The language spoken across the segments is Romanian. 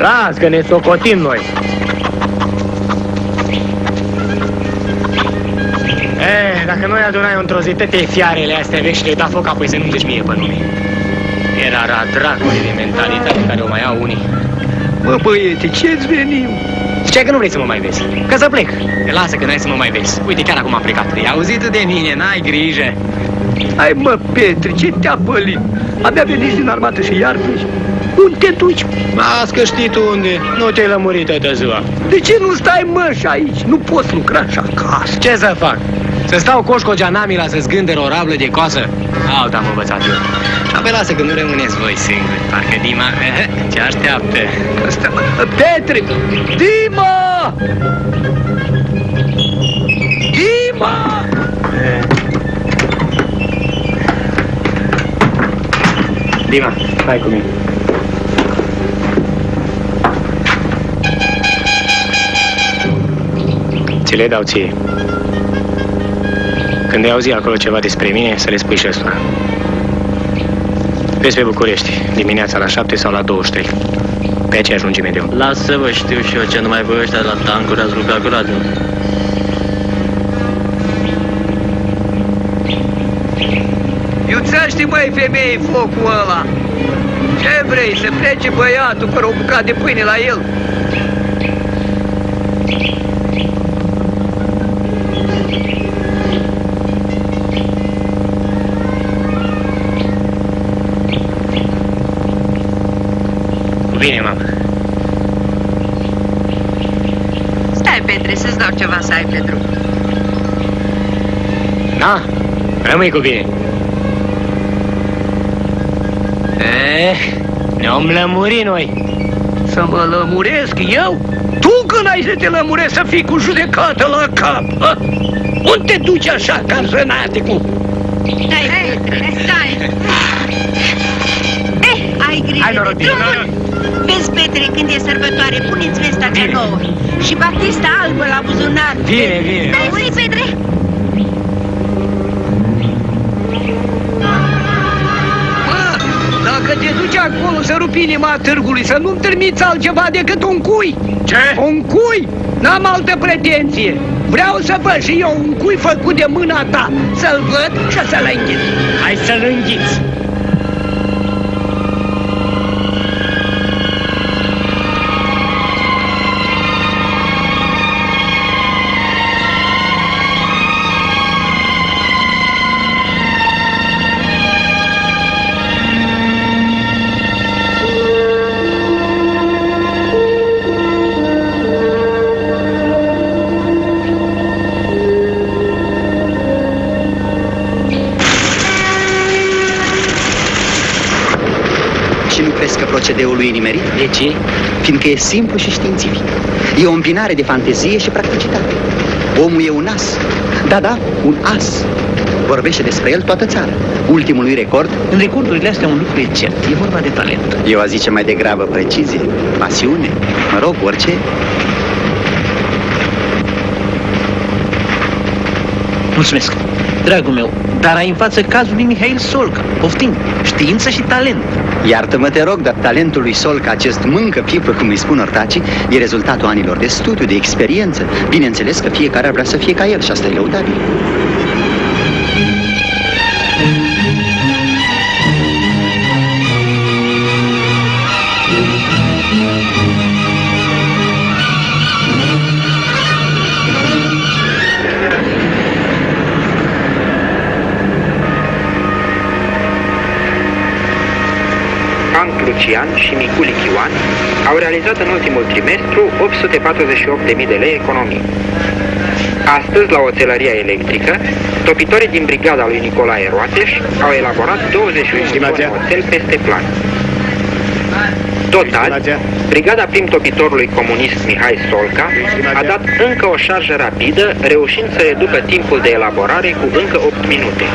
Las că ne socotim noi. Dacă noi adunai într-o zi toate fiarele astea vechi și le da foc, apoi să nu deci mie pe nume. Era dracului de mentalitate care o mai au unii. Bă, băiete, ce-ți venim? Ziceai că nu vrei să mă mai vezi, că să plec. Te lasă că n-ai să mă mai vezi. Uite, chiar acum am plecat. E auzit de mine, n-ai grijă. Hai mă, Petre, ce te-a pălit? Abia veniți din armată și iar pleci. Unde te duci? Las că știi tu unde. Nu te-ai lămurit toată ziua. De ce nu stai, mă, și aici? Nu poți lucra așa acasă. Ce să fac? Să stau coșcogea Namila să zgândăr o rablă de coasă? Alta am învățat eu. Apoi lasă că nu rămâneți voi singuri. Parcă Dima ce așteaptă. Asta, Petre! Dima! Dima! Dima, hai cu mine. Ți le dau ție. Când ai auzi acolo ceva despre mine, să le spui și ăstora. Vezi pe București, dimineața la 7 sau la 23. Pe aceeași lungime de undă. Lasă-vă, știu și eu ce numai voi ăștia de la tancuri ați lucrat cu radio. Iuțește, măi, femeie, focul ăla! Ce vrei, să plece băiatul fără o bucată de pâine la el? Bine, mamă. Stai, Petre, să-ți dau ceva să ai pe drum. Da? Rămâi cu bine. Ne-om lămuri noi. Să mă lămuresc eu? Tu când ai să te lămuresc să fii cu judecată la cap? A? Unde te duci așa ca zănaticul? Stai, Petre, stai. Ai grijă Hai, noroc, de drumul. Vezi, Petre, când e sărbătoare, puneți vesta cea nouă. Și batista albă la buzunar. Bine, bine. Auzi, Petre? Bă, dacă te duci acolo să rupi inima târgului, să nu-mi trimiți altceva decât un cui. Ce? Un cui? N-am altă pretenție. Vreau să văd și eu un cui făcut de mâna ta. Să-l văd și să-l înghit. Hai să-l înghiți. Procedeul lui nimerit? De ce? Fiindcă e simplu și științific. E o îmbinare de fantezie și practicitate. Omul e un as. Da, un as. Vorbește despre el toată țara. Ultimul lui record. În recordurile astea un lucru e cert. E vorba de talent. Eu aș zice mai degrabă precizie, pasiune, mă rog, orice. Mulțumesc. Dragul meu, dar ai în față cazul lui Mihail Solca. Poftim, știință și talent. Iartă-mă, te rog, dar talentul lui Solca, acest mâncă-pipă, cum îi spun ortacii, e rezultatul anilor de studiu, de experiență. Bineînțeles că fiecare ar vrea să fie ca el și asta e lăudabil. Lucian și Miculic Ioan au realizat în ultimul trimestru 848.000 de lei economii. Astăzi, la oțelăria electrică, topitorii din brigada lui Nicolae Roateș au elaborat 21 de oțel peste plan. Total, brigada prim-topitorului comunist Mihai Solca a dat încă o șarjă rapidă, reușind să reducă timpul de elaborare cu încă 8 minute.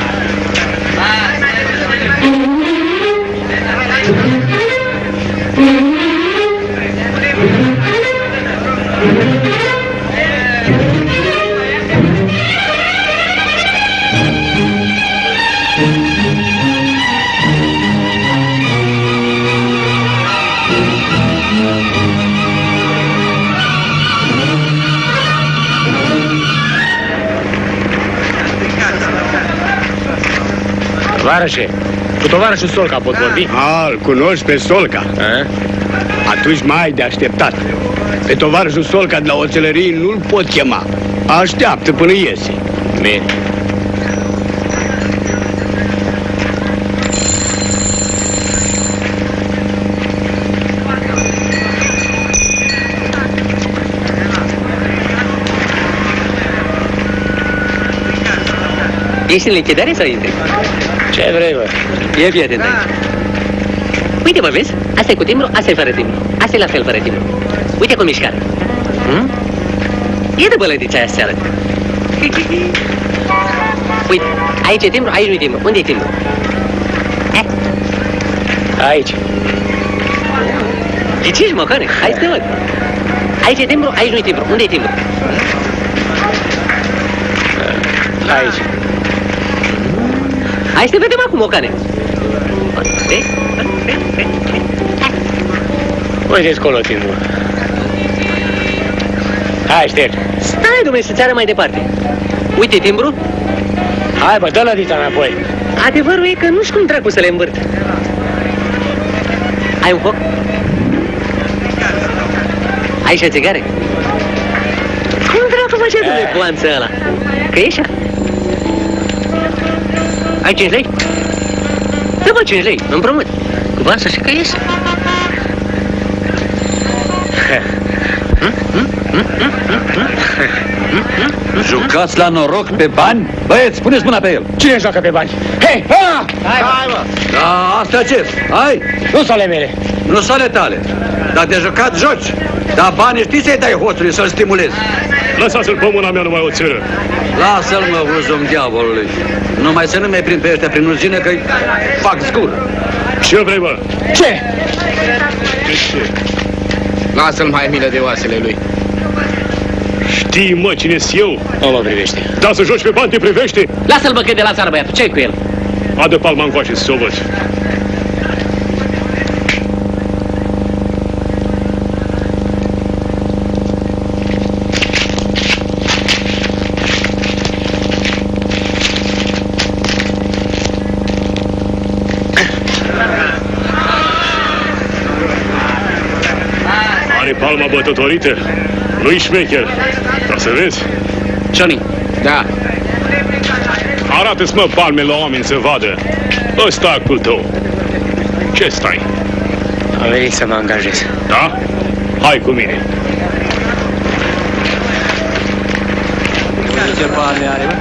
Tovarășe, cu tovarășul Solca pot vorbi? Îl cunoști pe Solca? A? Atunci mai ai de așteptat. Pe tovarășul Solca de la oțelărie nu-l pot chema. Așteaptă până iese. Bine. Ești în lichidare sau intri? Ce vrei, bă? E fii atent aici. Uite, mă, vezi? Asta e cu timbru, asta e fără timbru. Asta e la fel fără timbru. Uite cu mișcare. E de bălădița aia seară. Uite, aici e timbru, aici nu e timbru. Unde e timbru? Aici. Ghiciși, măcane, hai să te văd. Aici e timbru, aici nu e timbru. Unde e timbru? Aici. Hai să te vedem acum, mocane. Uite-ți colo timbru. Hai, ștergi. Stai, dom'le, să-ți ară mai departe. Uite timbru. Hai, bă, dă lădița înapoi. Adevărul e că nu știu cum dracu să le învârt. Ai un foc? Ai și o țigare? Cum dracu face, dom'le, boanță ăla? Că e așa? Ai 5 lei? Dă-mă 5 lei, împrumut. Cu bani să și că iese. Jucați la noroc pe bani? Băieți, puneți mâna pe el. Cine joacă pe bani? Hei, ha! Hai, mă! Da, astea ce? Hai! Nu sunt ale mele. Nu sunt ale tale. Dar de jucat joci. Dar banii știi să-i dai hoțului, să-l stimulezi. Lăsați-l pe mâna mea numai o țără. Lasă-l, mă, uzum diavolului. Numai să nu mai prind pe ăștia prin uzină, că-i fac zgur. Ce vrei, bă? Ce? Lasă-l mai milă de oasele lui. Știi, mă, cine-s eu? Nu mă privește. Da, să joci pe bani, te privește? Lasă-l, bă, că e de la țară, băiatul. Ce-i cu el? Adă palma încoace să o văd. Are palma bătătorită? Nu-i șmecher. Ca să vezi. Johnny. Da. Arată-ți, mă, palme la oameni să vadă. Ăsta actul tău. Ce stai? Am venit să mă angajez. Da? Hai cu mine. Ce bani are, bă?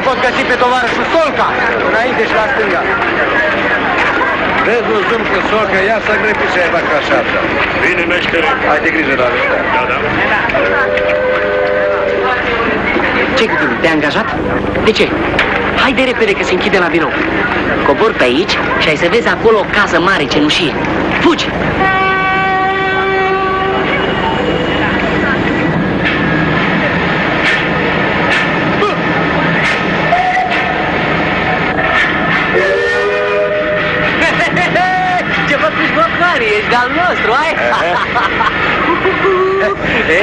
Pot găsi pe tovarășul Solca, înainte și la stânga. Vezi un zoom cu socă, ia să grepi și ai ca așa. Bine, meștere. Ai de grijă la ăsta. Da, da. Ce cu tine? Te-ai angajat? De ce? Haide repede că se închide la birou. Cobor pe aici și ai să vezi acolo o casă mare cenușie. Fugi! Ce făcuși bocari, ești de-al nostru, ai?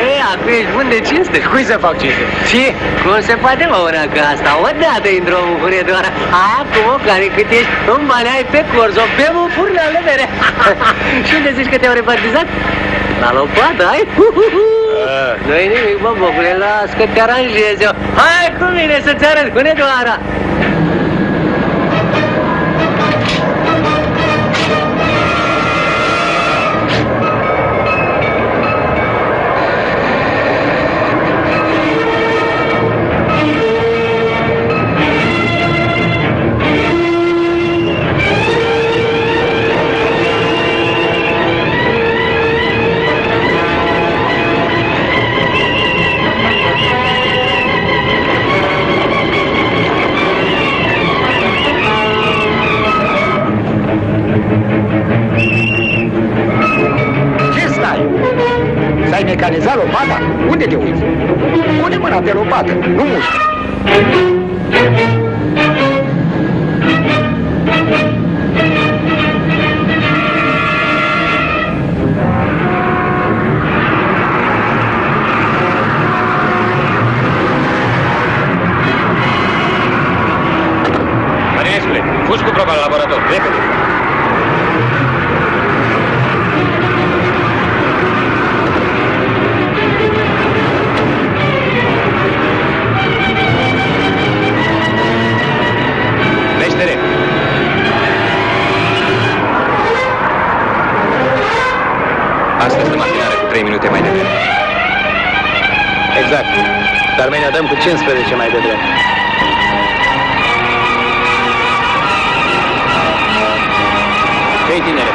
Ei, acum ești bun de cinste. Cui să fac cinste? Și cum se poate la ora ca asta? Odată intră o bucurie de oară. Acum, care cât ești, în bani ai pe corz, o bem o furnală mere. Și unde zici că te-au repartizat? La lopată, ai? Nu-i nimic, bă, bocule, las că te aranjez eu. Hai cu mine să-ți arăt cu Nedoara. Ai mecanizat lopata? Unde te uiți? Pune mâna pe lopată, nu mușchi. Marinescule, fugi cu proba la laborator, repede! Astăzi în matinare cu 3 minute mai devreme. Exact. Dar mâine dăm cu 15 mai devreme. Hei, tinere,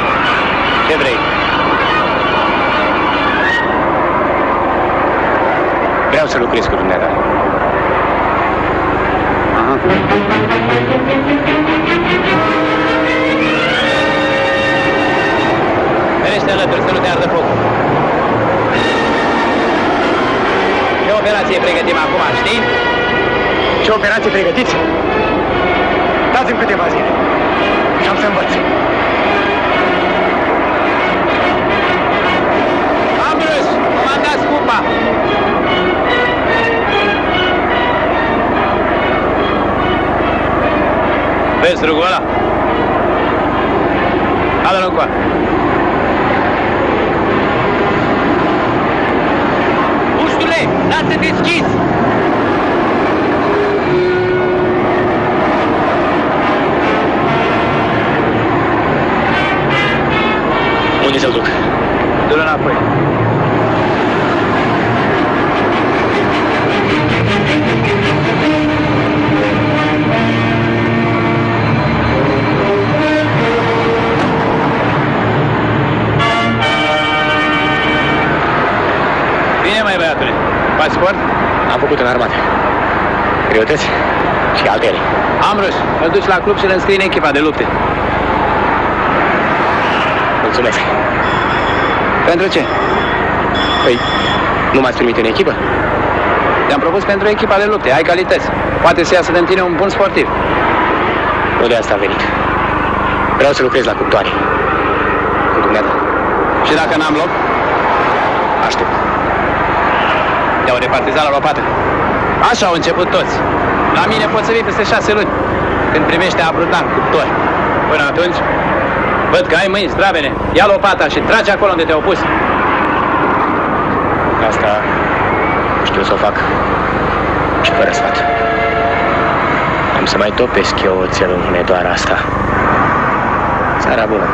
ce vrei? Vreau să lucrez cu dumneata. Aha. Venește alături să nu te ardă focul. Ce operație pregătim acum, știi? Ce operație pregătiți? Dați-mi câteva zile și am să învăț. Ambrus, comandați cupa! Vezi rugul ăla? Adă-l încoa. Uștule, lasă deschis! Unde să-l duc? Du-l înapoi. Bine, mai băiatule. Pasport? Am făcut în armată. Greutăți și altele. Ambrus, îl duci la club și îl înscrii în echipa de lupte. Mulțumesc. Pentru ce? Păi, nu m-ați primit în echipă? Te-am propus pentru echipa de lupte. Ai calități. Poate să iasă din tine un bun sportiv. Nu de asta am venit. Vreau să lucrez la cuptoare. Cu dumneata. Și dacă n-am loc? Aștept. Te-au repartizat la lopată. Așa au început toți. La mine poți să vii peste 6 luni, când primește abrutan, cuptor. Până atunci, văd că ai mâini zdravene. Ia lopata și trage acolo unde te-au pus. Asta știu să o fac și fără sfat. Am să mai topesc eu oțelul în Nedoara asta. Seara bună.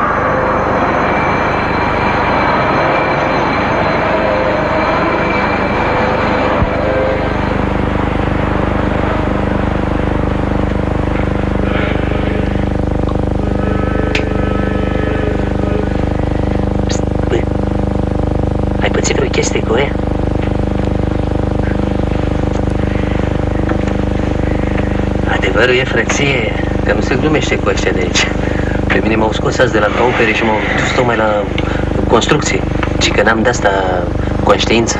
Adevărul e, frăție, că nu se glumește cu ăștia de aici. Pe mine m-au scos azi de la opere și m-au dus tocmai la construcție. Și că n-am de-asta conștiință.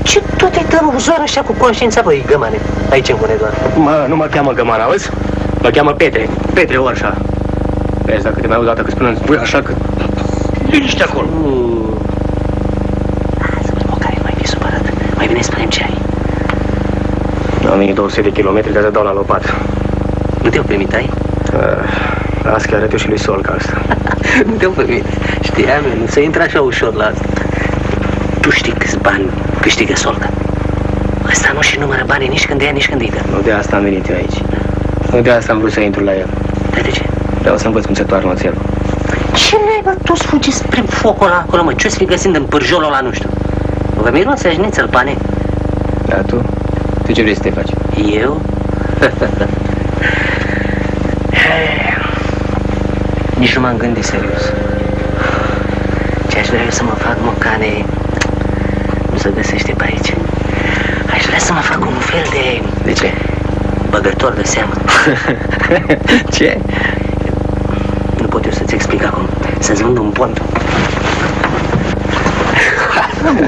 Ce tot e tăruzor așa cu conștiința, băi, gămane, aici în Hunedoara? Nu mă cheamă Găman, auzi? Mă cheamă Petre. Petre Orșa. Vezi, dacă te mai auzi o dată că spune, spui așa că... Liniște acolo. Lasă-mă, care mai fi supărat. Mai bine spune-mi ce ai. 1200 de kilometri de să dau la lopată. Nu te-au primit, ai? Las că arăt eu și lui Solca asta. Nu te-au primit. Știam eu, nu se intră așa ușor la asta. Tu știi câți bani câștigă Solca? Ăsta nu și numără banii nici când ia, nici când îi dă. Nu de asta am venit eu aici. Nu de asta am vrut să intru la el. Dar de ce? Vreau să învăț cum se toarnă oțelul. Ce naiba, toți fugiți spre focul ăla acolo, mă? Ce-o-ți fi găsind în pârjolul ăla, nu știu? Vă miroase așniță-l, pane. Da, tu? Tu ce vrei să te faci? Eu? Nici nu m-am gândit serios. Ce aș vrea eu să mă fac, mocane, nu se găsește pe aici. Aș vrea să mă fac un fel de... De ce? Băgător de seamă. Ce? Nu pot eu să-ți explic acum. Să-ți vând un pont.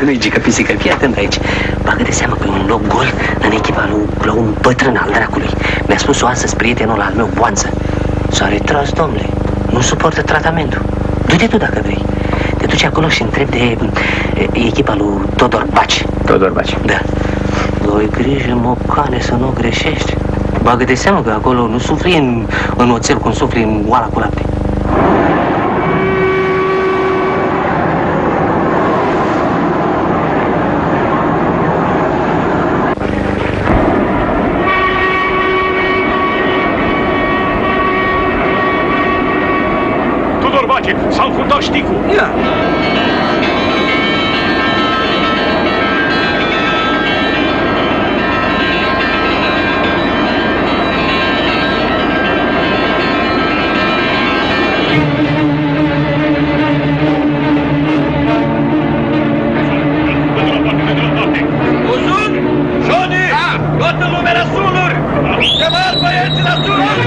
Nu-i gică pisică, fii atent aici. Bagă de seamă că e un loc gol în echipa lui un bătrân al dracului. Mi-a spus-o astăzi prietenul al meu, Boanță. S-a retras, domnule. Nu suportă tratamentul. Du-te tu dacă vrei. Te duci acolo și întrebi de echipa lui Todor Baci. Todor Baci. Da. Ai grijă, mocane, să nu greșești. Bagă de seamă că acolo nu sufli în oțel cum sufli în oala cu lapte. Tudor Bache, s-a înfundat șticul. Ia! Uzun! Johnny! Toată lumea la suluri! Chemați băieții la suluri!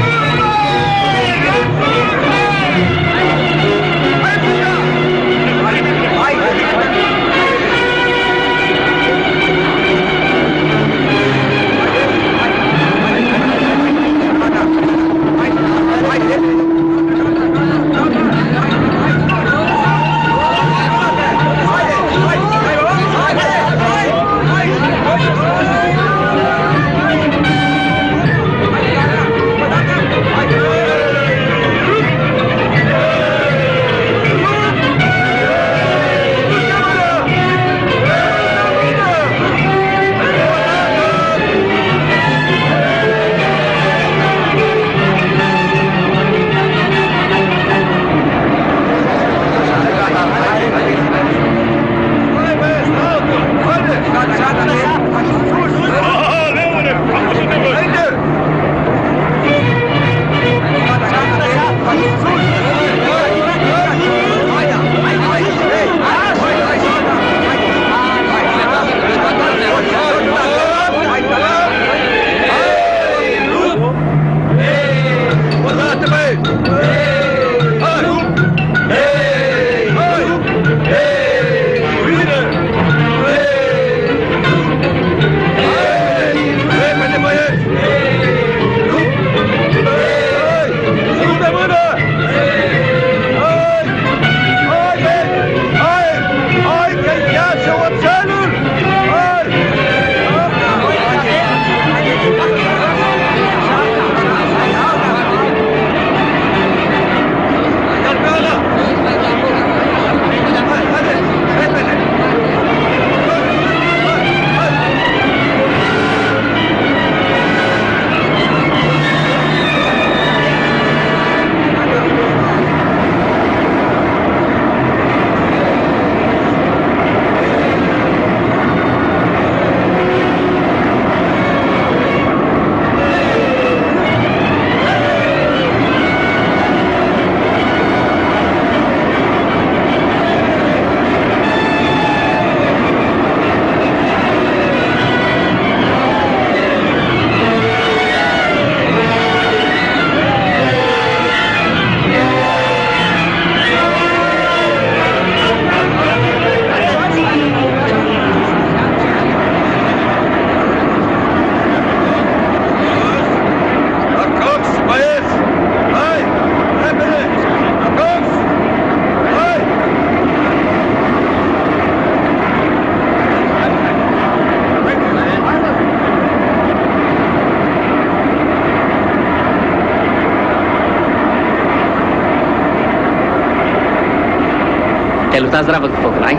stați zdravă cu focul, hai?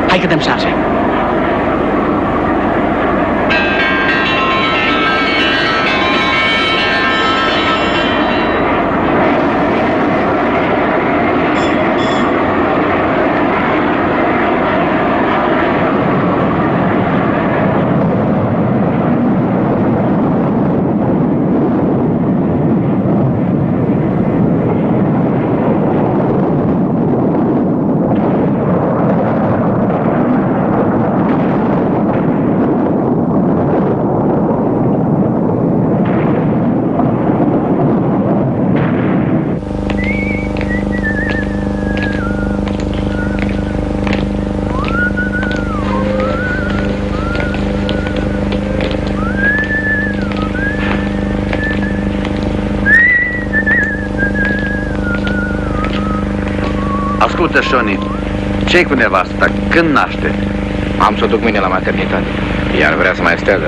Hai că dăm șarge. Ascultă, Șoni, ce-i cu nevasta? Când naște? Am să o duc mâine la maternitate. Iar vrea să mai steagă.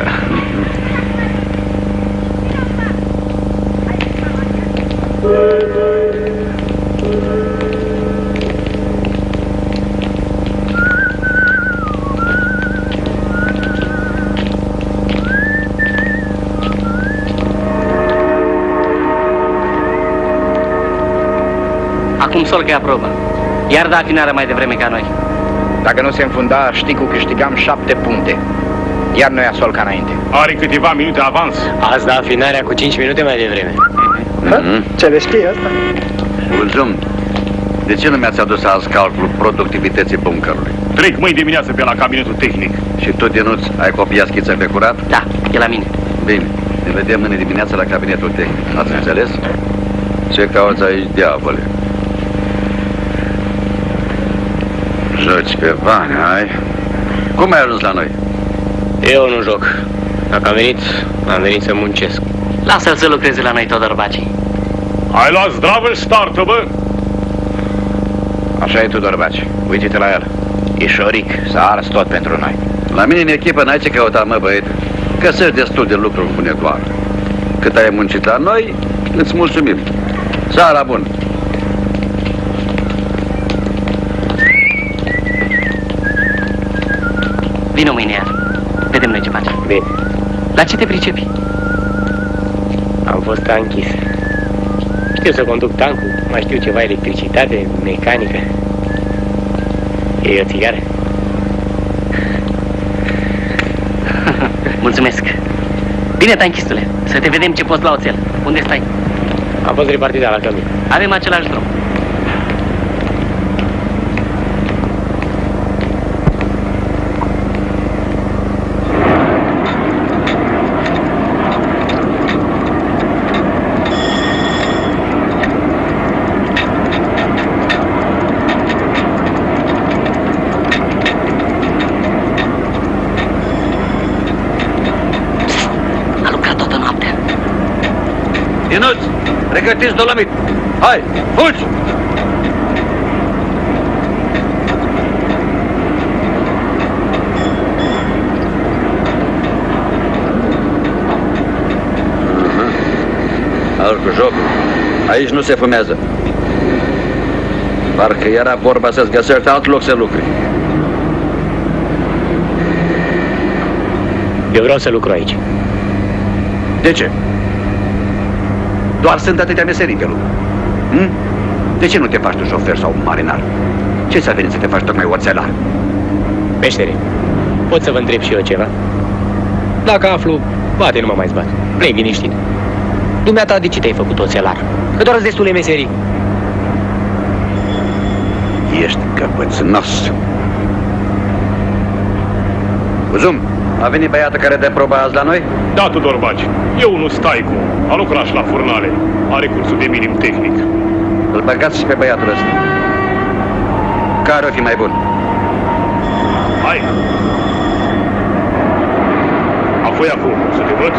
Acum Sol că ia probă. Iar da afinarea mai devreme ca noi. Dacă nu se înfunda, știi cu câștigam 7 puncte. Iar noi a Sol ca înainte. Are câteva minute avans. Azi da afinarea cu 5 minute mai devreme. Ce le știi asta? Ulzum, de ce nu mi-ați adus azi calculul productivității bunkerului? Trec mâine dimineață pe la cabinetul tehnic. Și tu, Dinuț, ai copiat schița pe curat? Da, e la mine. Bine, ne vedem mâine dimineață la cabinetul tehnic. Ați înțeles? Ce cauți aici, diavole? Joci pe bani, ai? Cum ai ajuns la noi? Eu nu joc. Dacă am venit să muncesc. Lasă-l să lucreze la noi, Todor Baci. Ai luat zdravă startă, bă? Așa e Tudor Baci. Uite-te la el. E șoric, s-a ars tot pentru noi. La mine în echipă n-ai ce căuta, mă, băiete. Găsești destul de lucruri cu vânătoare. Cât ai muncit la noi, îți mulțumim. Seara bună! Vino mâine iar. Vedem noi ce facem. Bine. La ce te pricepi? Am fost tanchis. Știu să conduc tancul, mai știu ceva electricitate, mecanică. E o țigară? Mulțumesc. Bine, tanchistule, să te vedem ce poți la oțel. Unde stai? Am fost repartizat la Cămin. Avem același drum. Ionuț, pregătiți dolomit! Hai, fugi! Al cu jocul. Aici nu se fumează. Parcă era vorba să-ți găsești alt loc să lucri. Eu vreau să lucru aici. De ce? Doar sunt atâtea meserii pe lume. De ce nu te faci tu șofer sau marinar? Ce ți-a venit să te faci tocmai oțelar? Peștere, pot să vă întreb și eu ceva? Dacă aflu, poate nu mă mai zbat. Plec liniștit. Dumneata, de ce te-ai făcut oțelar? Că doar destule meserii. Ești căpățânos. Uzum, a venit băiatul care dă proba azi la noi? Da, Tudor Baci. Eu nu stai cu. A lucrat și la furnale. Are cursul de minim tehnic. Îl băgați și pe băiatul ăsta. Care o fi mai bun? Hai! Apoi acum, să te văd?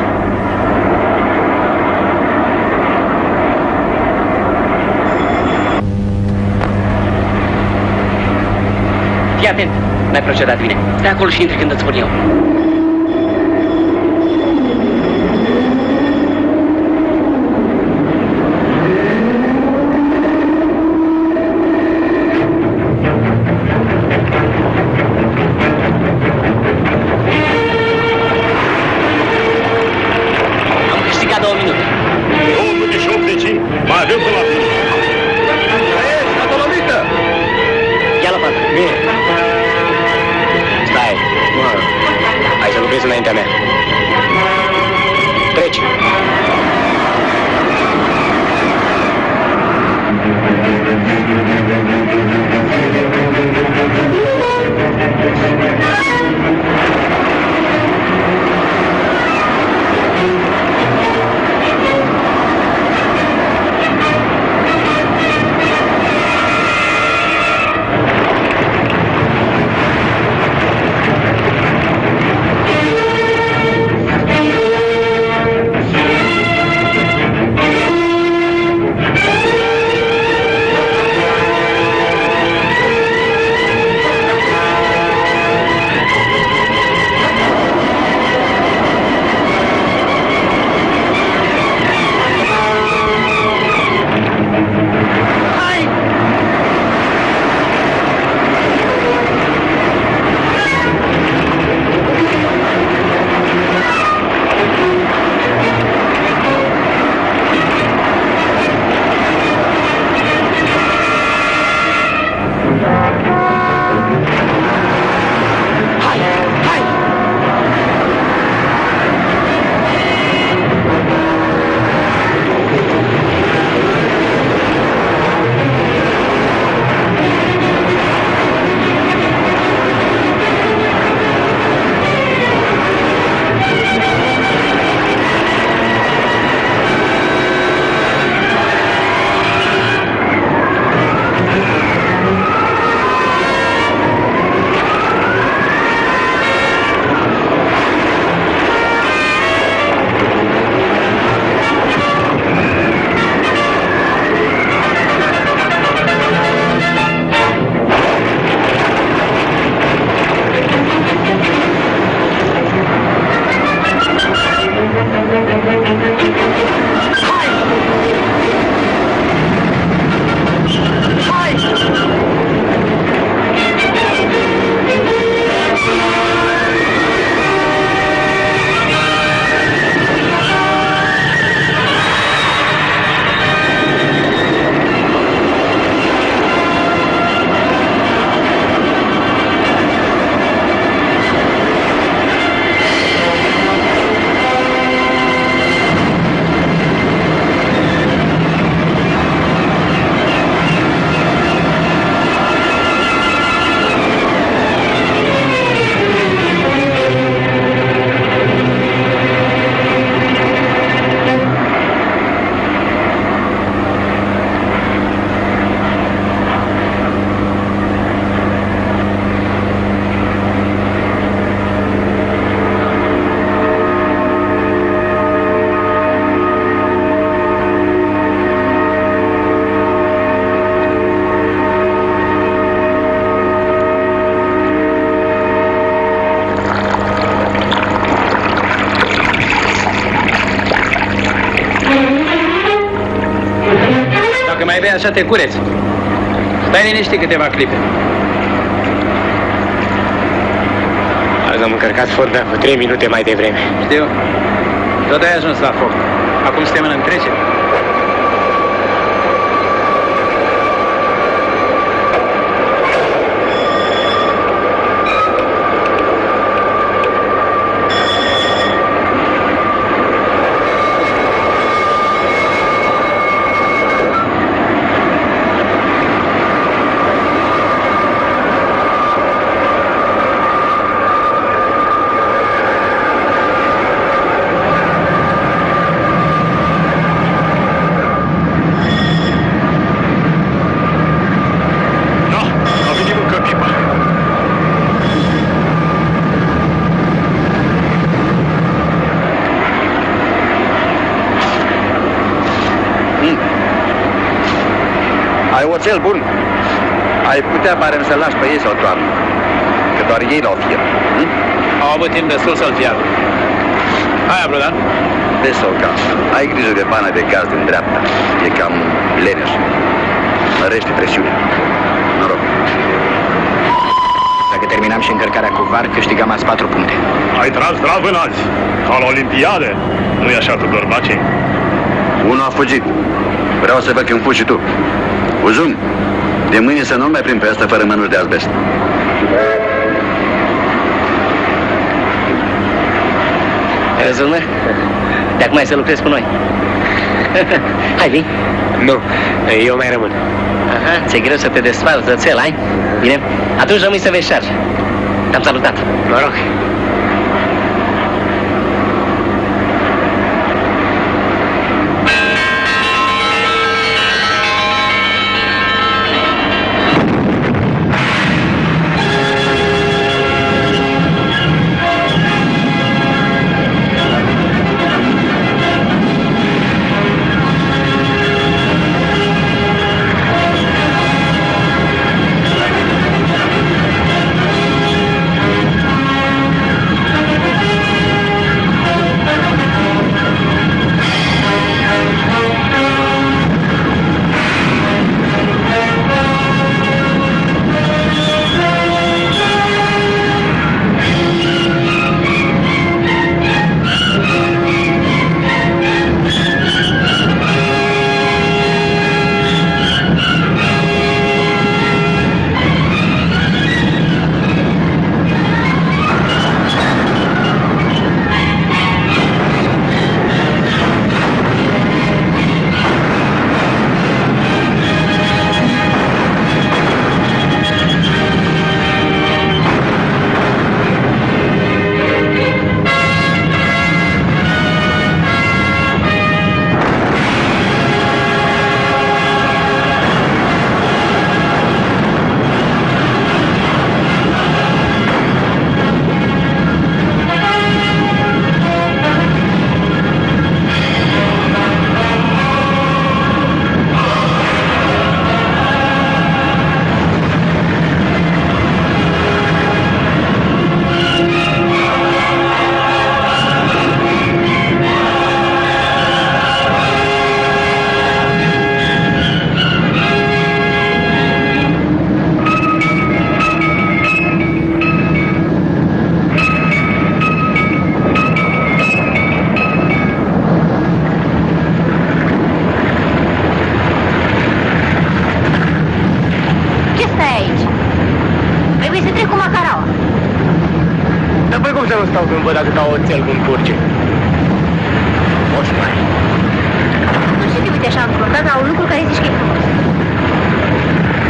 Fii atent, n-ai procedat bine. Stai acolo și intri când îți spun eu. vezi înaintea mea. Treci! Dacă mai vei așa te cureți. Stai liniștit câteva clipe. Azi am încărcat forna cu 3 minute mai devreme. Știu. Tot ai ajuns la foc. Acum suntem în întrecere. Ai oțel bun. Ai putea pare să-l lași pe ei sau toamnă. Că doar ei l-au fier. Au avut timp destul să-l fiară. Hai, Abrodan. Vezi, Solca, ai grijă de bana de gaz din dreapta. E cam leneș. Mărește presiunea. Noroc. Dacă terminam și încărcarea cu var, câștigam azi 4 puncte. Ai tras grav în azi, ca la Olimpiade. Nu-i așa, Tudor Baci? Unul a fugit. Vreau să văd când fugi și tu. Uzum, de mâine să nu-l mai prind pe ăsta fără mănuri de azbest. crezut, mă? De acum ai să lucrezi cu noi. Hai, vii? Nu, eu mai rămân. Aha, ți-e greu să te desfaci de țel, ai? Bine, atunci rămâi să vezi șarge. Te-am salutat. Mă rog. stau când văd atâta oțel cum curge. Oșmai. Nu știu, te uite așa înfruntat la un lucru care zici că e frumos.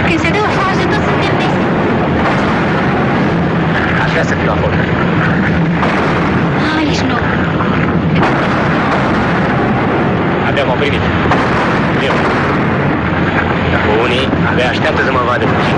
Când se dă o șarjă, toți suntem vesti. Aș vrea să fiu acolo. Ești nou. Abia m-au primit. Eu. Dacă unii abia așteaptă să mă vadă puțin.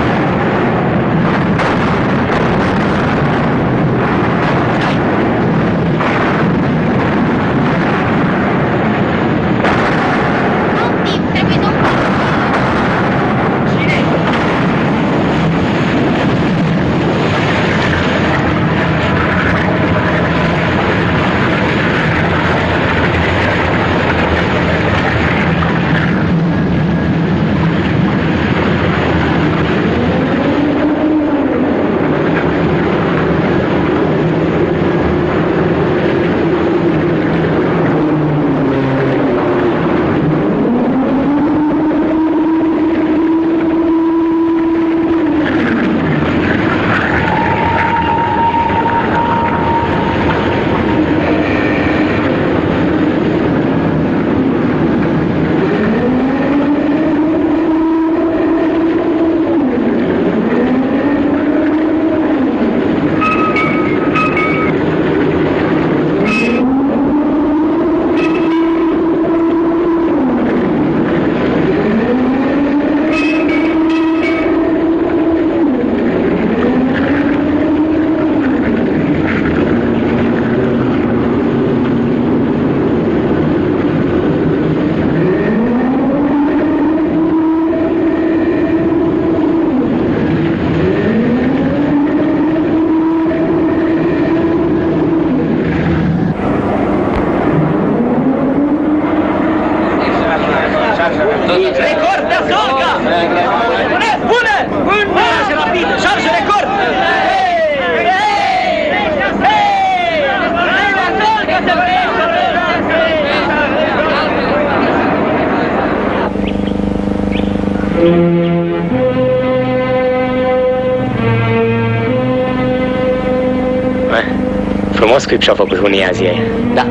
Frumos cuib și-au făcut unii azi ei. Da,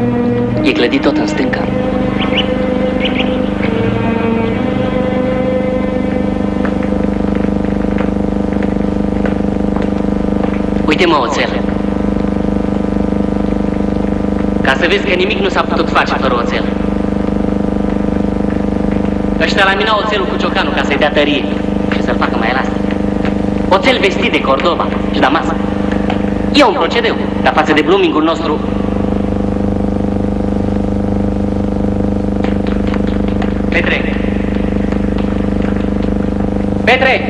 e clădit tot în stânga. Uite-mă, oțel. Ca să vezi că nimic nu s-a putut face fără oțel. Ăștia lamina oțelul cu ciocanul ca să-i dea tărie și să-l facă mai elastic. Oțel vestit de Cordova și Damasc. E un procedeu, dar față de bloomingul nostru... Petre! Petre!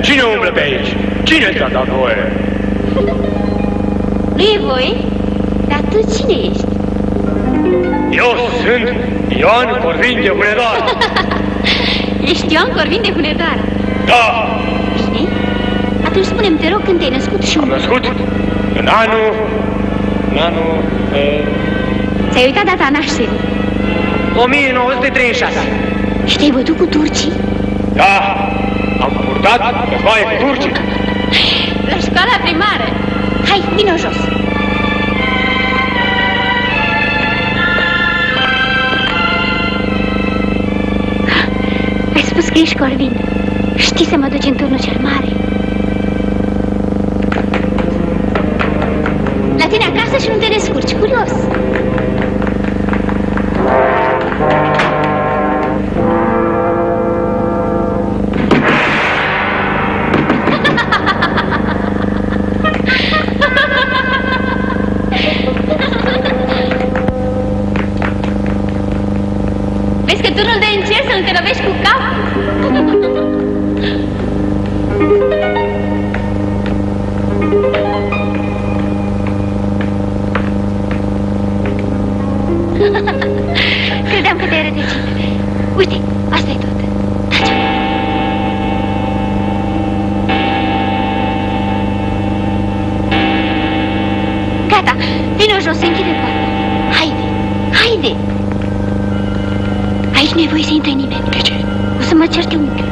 Cine umblă pe aici? Cine ți-a dat voie? Nu e voie? Dar tu cine ești? Eu sunt Ioan Corvin de Hunedoara. Ești Ioan Corvin de Hunedoara. Da, Bine? Atunci spune-mi, te rog, când te-ai născut și am unde? născut în anul... Ți-ai uitat data nașterii 1936. și te-ai bătut cu turcii? Da, am purtat războaie cu turcii. La școala primară. Hai, vino jos. Ai spus că ești Corvin. Știi să mă duci în turnul cel mare. La tine acasă și nu te descurci, curios. Vezi că turnul de încerc să nu te lovești cu cap? Credeam că te-ai rătăcit. Uite, asta e tot. Taci. Gata, vino jos, se închide poarta. Haide, haide. Aici nu e voie să intre nimeni. De ce? O să mă certe unchiul.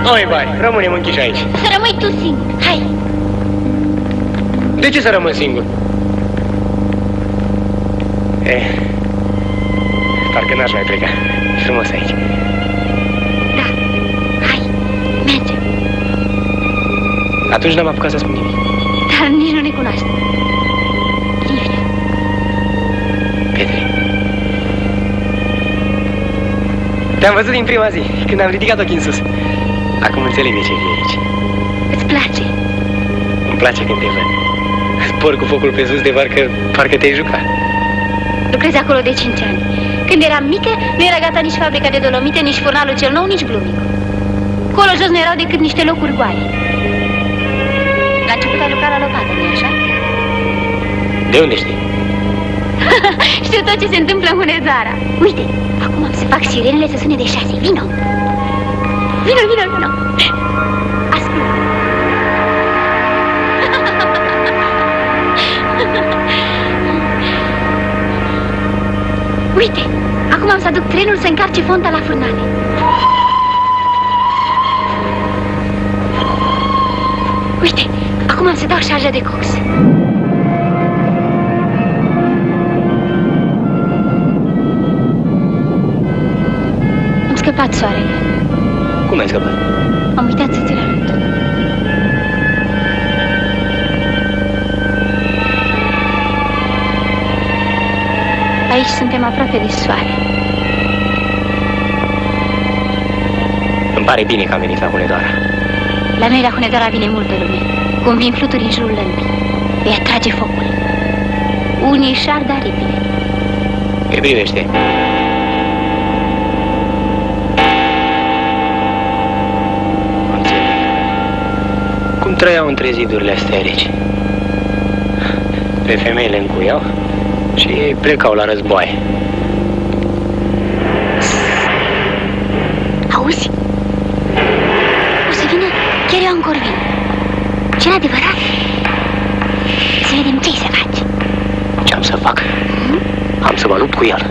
Nu-i bani, rămânem închiși aici. Să rămâi tu singur. Hai. De ce să rămân singur? Parcă n-aș mai pleca. E frumos aici. Da. Hai. Mergem. Atunci n-am apucat să spun nimic. Dar nici nu ne cunoaște. Livia. Petre. Te-am văzut din prima zi, când am ridicat ochii în sus. Acum înțeleg de ce vii aici. Îți place? Îmi place când te văd. Spor cu focul pe sus de parcă te-ai jucat. Lucrezi acolo de 5 ani. Când eram mică, nu era gata nici fabrica de dolomite, nici furnalul cel nou, nici blooming. Colo jos nu erau decât niște locuri goale. La început ai lucrat la lopată, nu-i așa? De unde știi? Știu tot ce se întâmplă în Hunedoara. Uite, acum am să fac sirenele să sune de 6. Vino! Vino, vino, vino! Ascultă! Uite, acum am să aduc trenul să încarce fonta la furnale. Uite, acum am să dau șarja de cox. Am scăpat soarele. Cum ai scăpat? Am uitat să ți-l arăt. Aici suntem aproape de soare. Îmi pare bine că am venit la Hunedoara. La noi la Hunedoara vine multă lume. Cum vin fluturi în jurul lămpii. Îi atrage focul. Unii își ard aripile. Îi privește. trăiau între zidurile astea reci. Pe femeile încuiau și ei plecau la războaie. Auzi? O să vină, chiar eu încor vin. Ce-n adevărat? Să vedem ce-i să faci. Ce-am să fac? Am să mă lupt cu el.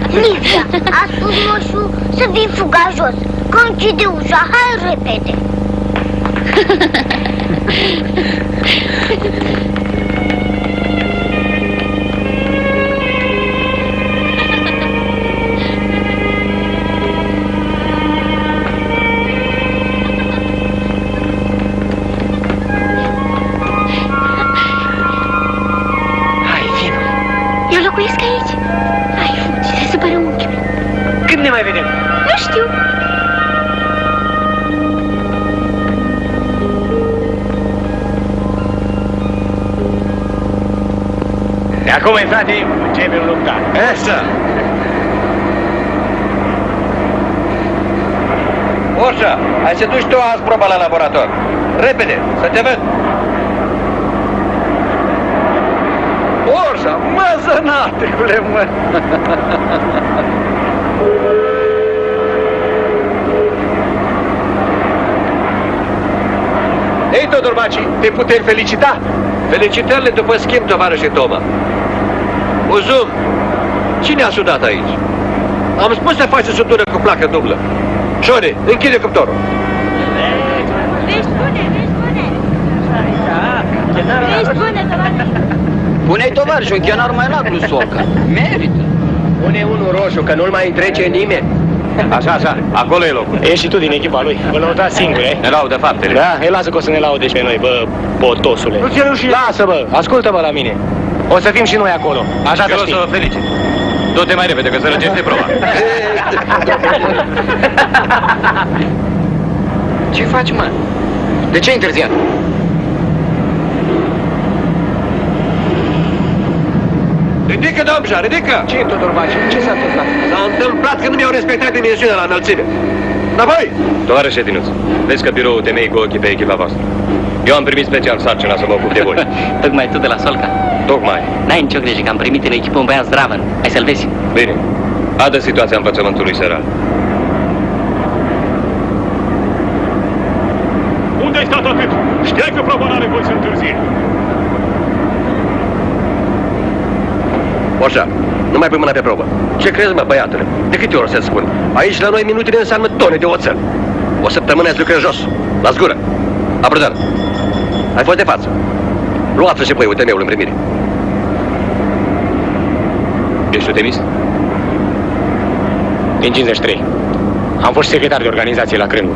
Livia, a spus moșu să fii fugajos. Că închide ușa, hai repede. Hai, vin. Eu locuiesc aici. Hai, fugi, se supără unchiul. Când ne mai vedem? Nu știu. De acum, frate, începem lupta. Așa. Orșa, hai să duci tu azi proba la laborator. Repede, să te văd. Orșa, mă, zănatule, mă. Ei, Todorbaci, te putem felicita? Felicitările după schimb, tovarășe Toma. Uzum, cine a sudat aici? Am spus să faci sutură cu placă dublă. Șore, închide cuptorul. Vești bune, vești bune. Vești bune, Pune-i tovarăș, un chenar mai larg lui Solca. Merită. Pune unul roșu, că nu-l mai întrece nimeni. Așa, așa, acolo e locul. Ești și tu din echipa lui. Vă lăutați singuri, Ne laudă faptele. Da, ei lasă că o să ne laude și pe noi, bă, potosule. Nu ți-e rușine? Lasă, bă, ascultă-mă la mine. O să fim și noi acolo, așa Eu să o știi. să vă felicit. Du-te mai repede, că să răgește proba. Ce faci, mă? De ce ai întârziat? Ridică, domnja, ridică! Ce e Todorbaci? Ce s-a întâmplat? S-a întâmplat că nu mi-au respectat dimensiunea la înălțime. Înapoi! Tovarășe Tinuț, vezi că biroul temei cu ochii pe echipa voastră. Eu am primit special sarcina să mă ocup de voi. Tocmai tu de la Solca. Tocmai. N-ai nicio grijă că am primit în echipă un băiat zdravăn. Hai să-l vezi. Bine. Adă situația învățământului seral. Unde ai stat atât? Știai că proba n-are voie să întârzie. Așa, nu mai pui mâna pe probă. Ce crezi, mă, băiatule? De câte ori să-ți spun? Aici, la noi, minutele înseamnă tone de oțel. O săptămână îți lucrezi jos, la zgură. Aprodan, ai fost de față. Luați-l și voi temeiul în primire. Ești utemist? Din 53. Am fost secretar de organizație la Crânul.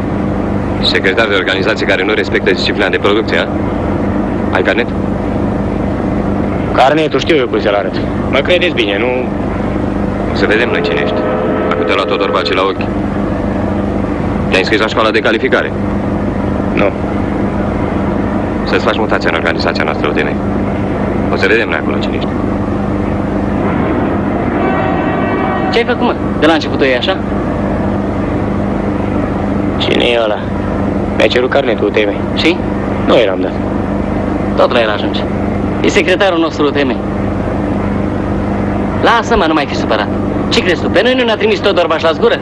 Secretar de organizație care nu respectă disciplina de producție, a? Ai carnet? Carnetul știu eu cum să-l arăt. Mă credeți bine, nu... O să vedem noi cine ești. Dacă te-a luat Todorbaci la ochi. Te-ai înscris la școala de calificare. Nu. Să-ți faci mutația în organizația noastră, Odine. O să vedem noi acolo cine ești. Ce-ai făcut, mă? De la începutul e așa? Cine e ăla? Mi-a cerut carnetul UTM. Și? Nu eram dat. Tot la el ajunge. E secretarul nostru UTM. Lasă-mă, nu mai fi supărat. Ce crezi tu? Pe noi nu ne-a trimis Todorbaș la zgură?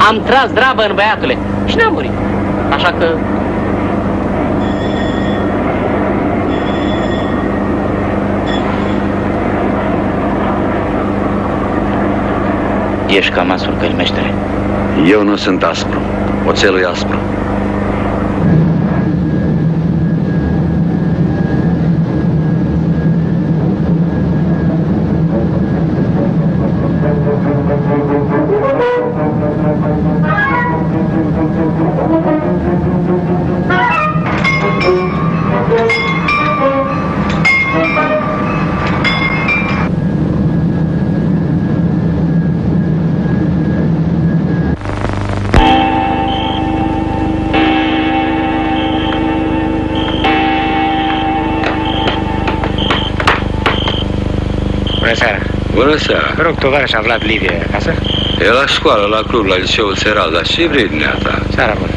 Am tras drabă în băiatule și n-am murit. Așa că... Ești cam aspru, călmeștere. Eu nu sunt aspru. Oțelul e aspru. Bună seara. Bună seara. Vă rog, tovarășa Vlad Livie acasă? E la școală, la club, la liceul Țeral, dar ce vrei dumneata? Seara bună.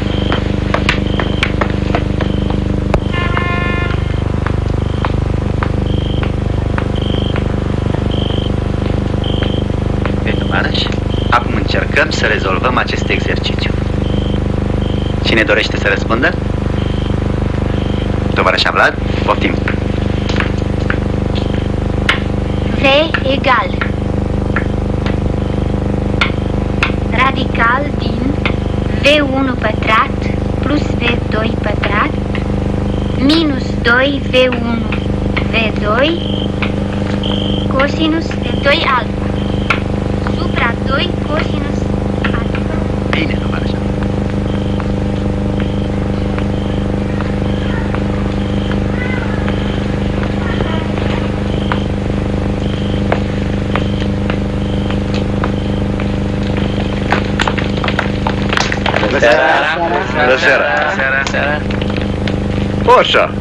Tovarăși, acum încercăm să rezolvăm acest exercițiu. Cine dorește să răspundă? Tovarășa Vlad, poftim. V egal radical din V1 pătrat plus V2 pătrat minus 2 V1 V2 cosinus V2 alfa supra 2 cosinus alfa. Bine, tovarășa. Bună seara! Oșa,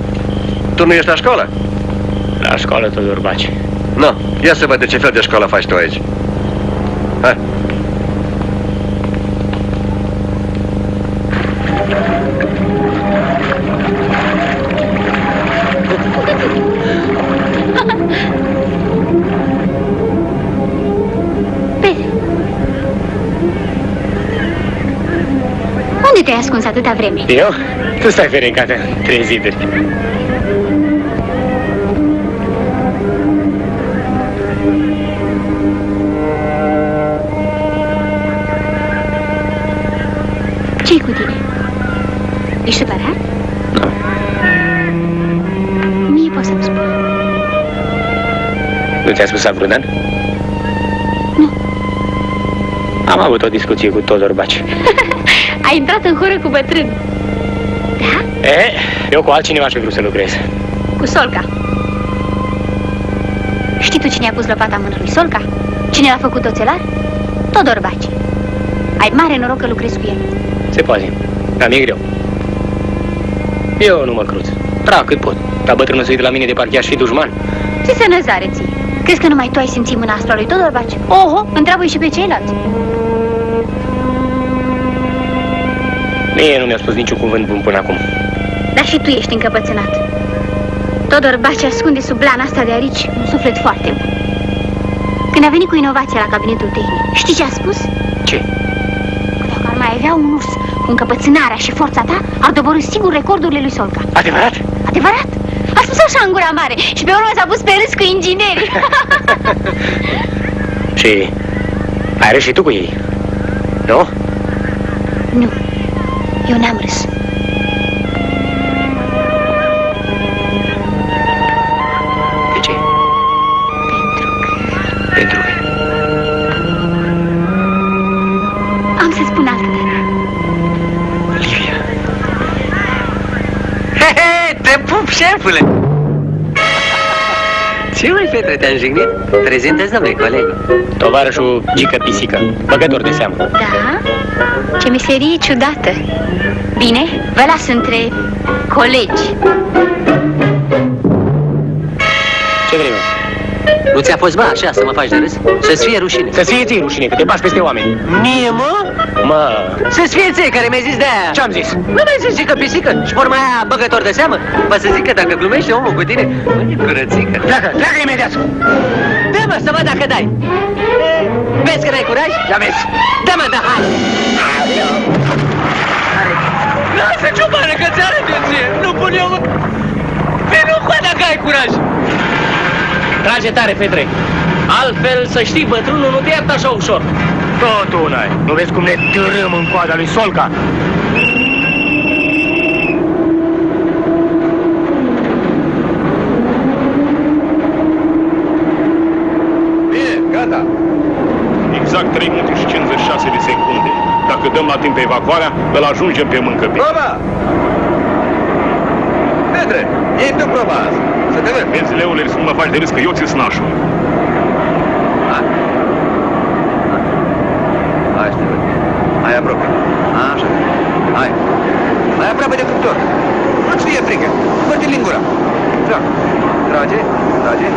tu nu ești la școală? La școală, Todor Baci. Nu, ia să văd de ce fel de școală faci tu aici. Hai. Unde te-ai ascuns atâta vreme? Eu? Tu stai ferecată, 3 ziduri. Ce-i cu tine? Ești supărat? Nu. Mie poți să-mi spui. Nu ți-a spus Abrudan? Nu. Am avut o discuție cu Todor Baci. Ai intrat în horă cu bătrân. Da? Eu cu altcineva aș fi vrut să lucrez. Cu Solca. Știi tu cine a pus lopata în mâna lui Solca? Cine l-a făcut oțelar? Todor Baci. Ai mare noroc că lucrezi cu el. Se poate, dar mi-e greu. Eu nu mă cruț. Trag cât pot. Dar bătrânul să uite la mine de parcă aș fi dușman. Ce sănăzare ții? Crezi că numai tu ai simțit mâna asupra lui Todor Baci? Oho, întreabă-i și pe ceilalți. Mie nu mi-a spus niciun cuvânt bun până acum. Dar și tu ești încăpățânat. Todor Baci ascunde sub blana asta de arici un suflet foarte bun. Când a venit cu inovația la cabinetul tehnic, știi ce a spus? Ce? Că dacă ar mai avea un urs cu încăpățânarea și forța ta, ar doborî sigur recordurile lui Solca. Adevărat? Adevărat? A spus așa în gura mare și pe urmă s-a pus pe râs cu inginerii. Și ai râs și tu cu ei, nu? Nu, eu n-am râs. De ce? Pentru că... Am să spun altă dată. Olivia. He, te pup, șefule! Ce mai, Petre, te-am jignit? Prezintă-ți, domnule coleg. Tovarășul Gică Pisică, băgător de seamă. Da? Ce meserie ciudată. Bine, vă las între colegi. Ce vrei, mă? Nu ți-a fost, bă, așa, să mă faci de râs? Să-ți fie rușine. Să-ți fie ție rușine, că te bași peste oameni. Mie, mă? Mă, Să-ți fie ție, care mi-ai zis de-aia. ce-am zis? Nu mi-ai zis că pisică și vorba aia băgător de seamă? Vă să zic că dacă glumește omul cu tine, măi, curățică. Pleacă, pleacă imediat! Dă-mă să văd dacă dai. Vezi că n-ai curaj? Ia vezi! Dă-mă, da, hai! Lasă, ciobane, că ți arăt eu ție! Nu pun eu... Vino cu dacă ai curaj! Trage tare, Petre! Altfel, să știi, bătrânul nu te iartă așa ușor. Tot una-i. Nu vezi cum ne târâm în coada lui Solca? Bine, gata. Exact 3 minute și 56 de secunde. Dacă dăm la timp evacuarea, îl ajungem pe mâncăpie. Proba! Petre, iei tu proba azi. Să te văd. Vezi, Leule, să nu mă faci de râs că eu ți-s nașul. Hai să te văd. Hai aproape. Așa. Hai. Mai aproape de cuptor. Nu-ți fie frică. Scoate lingura. Trag. Trage. Trage.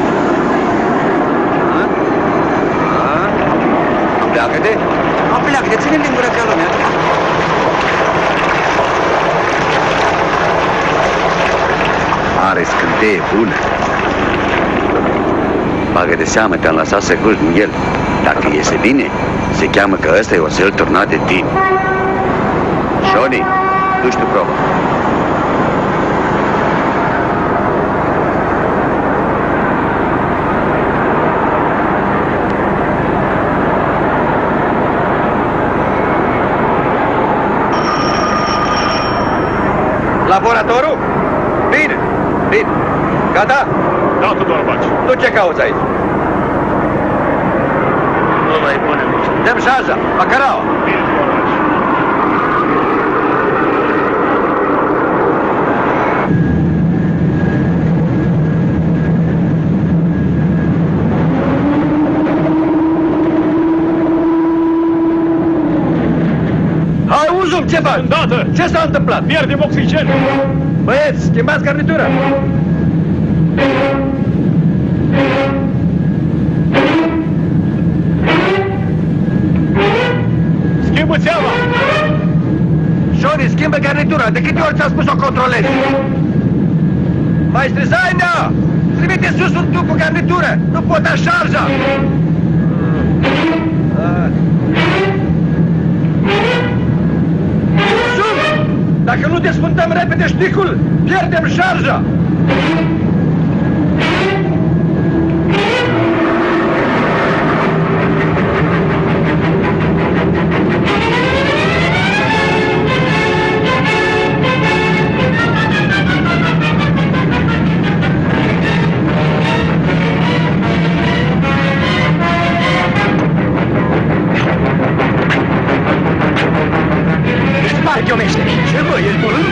Pleacă-te. Pleacă, de ține lingură ca lumea. Are scânteie bună. Bagă de seamă, te-am lăsat să guși din el. Dacă iese bine, se cheamă că ăsta e oțel turnat de tine. Johnny, duci tu probă. Laboratorul? Bine, bine. Gata? Da, Tudorbaci. Tu ce cauți aici? Nu mai punem nici. Dăm șarja, Bacaraua. Bine, Tudorbaci. Hai, Uzum, ce faci? Îndată! Ce s-a întâmplat? Pierdem oxigen! Băieți, schimbați garnitura. Schimbă țeava! Johnny, schimbă garnitura. De câte ori ți-am spus o controlezi? Maestri Zaina! Trimite sus un tub cu garnitură! Nu pot da șarja! Uzum! Dacă nu desfundăm repede șticul, pierdem șarja! Sparg-o, meștere! Ce bă, ești bolând?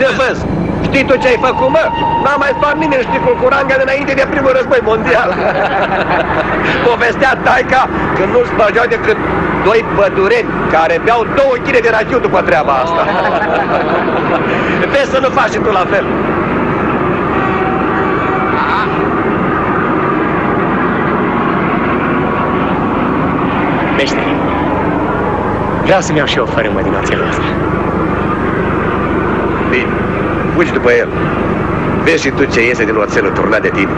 te văz. Știi tu ce ai făcut, mă? N-a mai spart nimeni șticul înainte de primul război mondial. Povestea taica că nu spărgeau decât 2 pădureni care beau 2 kg de rachiu după treaba asta. Vezi să nu faci și tu la fel. Meștere, vreau să-mi iau și eu o fărâmă din oțelul ăsta. Bine, fugi după el. Vezi și tu ce iese din oțelul turnat de tine.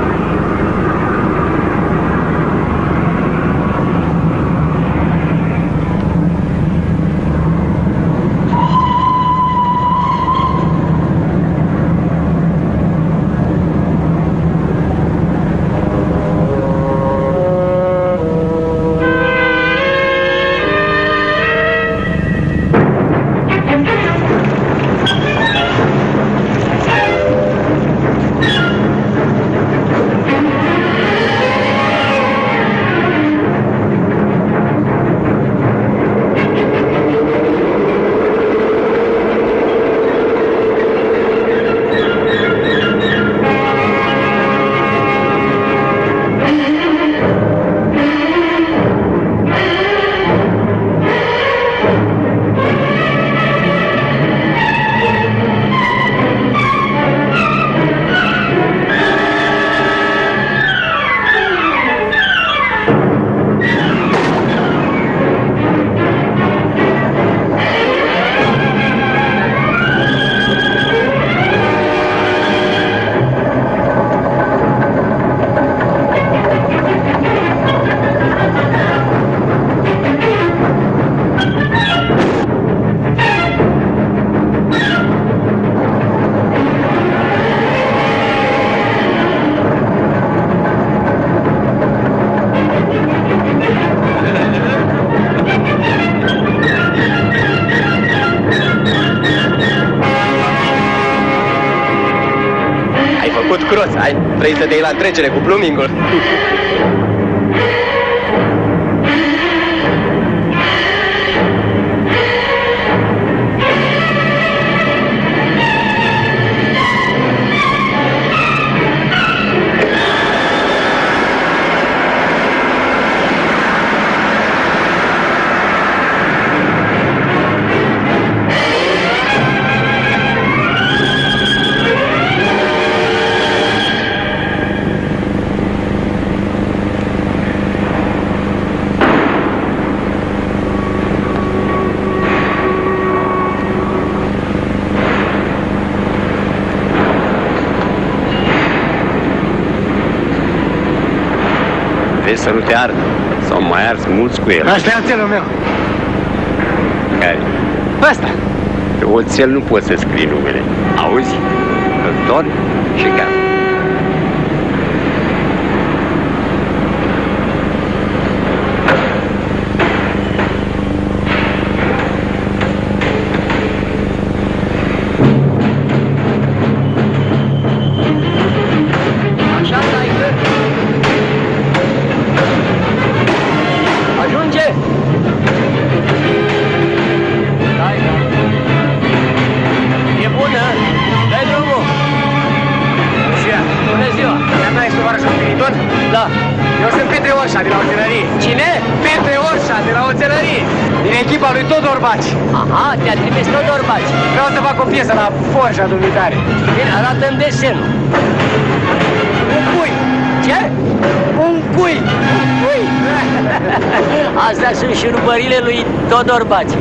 Croț, ai trăit să te iei la trecere cu plumingul. Vezi să nu te ardă. Sau mai arzi mulți cu el. Asta e oțelul meu. Care? Ăsta. Pe oțel nu poți să scrii numele. Auzi? Îl torni și gata. Da. Eu sunt Petre Orșa de la oțelărie. Cine? Petre Orșa de la oțelărie. Din echipa lui Todor Baci. Aha, te-a trimis Todor Baci. Vreau să fac o piesă la forja dumitare. Bine, arată-mi desenul. Un cui. Ce? Un cui. Un cui. Astea sunt șurubările lui Todor Baci.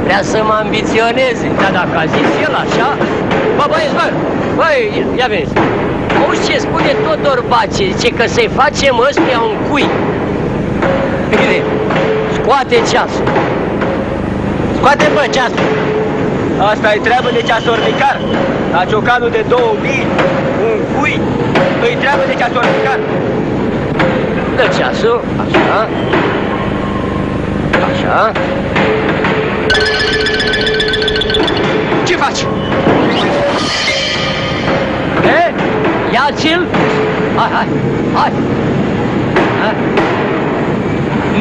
Vrea să mă ambiționeze. Da, dacă a zis el așa. Bă, băieți, băi, ia veniți. Auzi ce spune Todor Baci, zice că să-i facem ăstuia un cui. Bine, scoate ceasul. Scoate, bă, ceasul. Asta-i treabă de ceasornicar. La ciocanul de 2000, un cui, îi treabă de ceasornicar. Dă ceasul, așa. Așa. Ce faci? Ia-ți-l! Hai! Ha?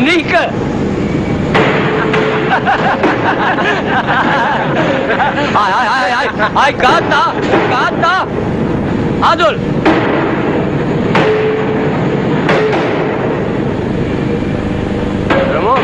Nică! Hai, gata! Adul! Frumos.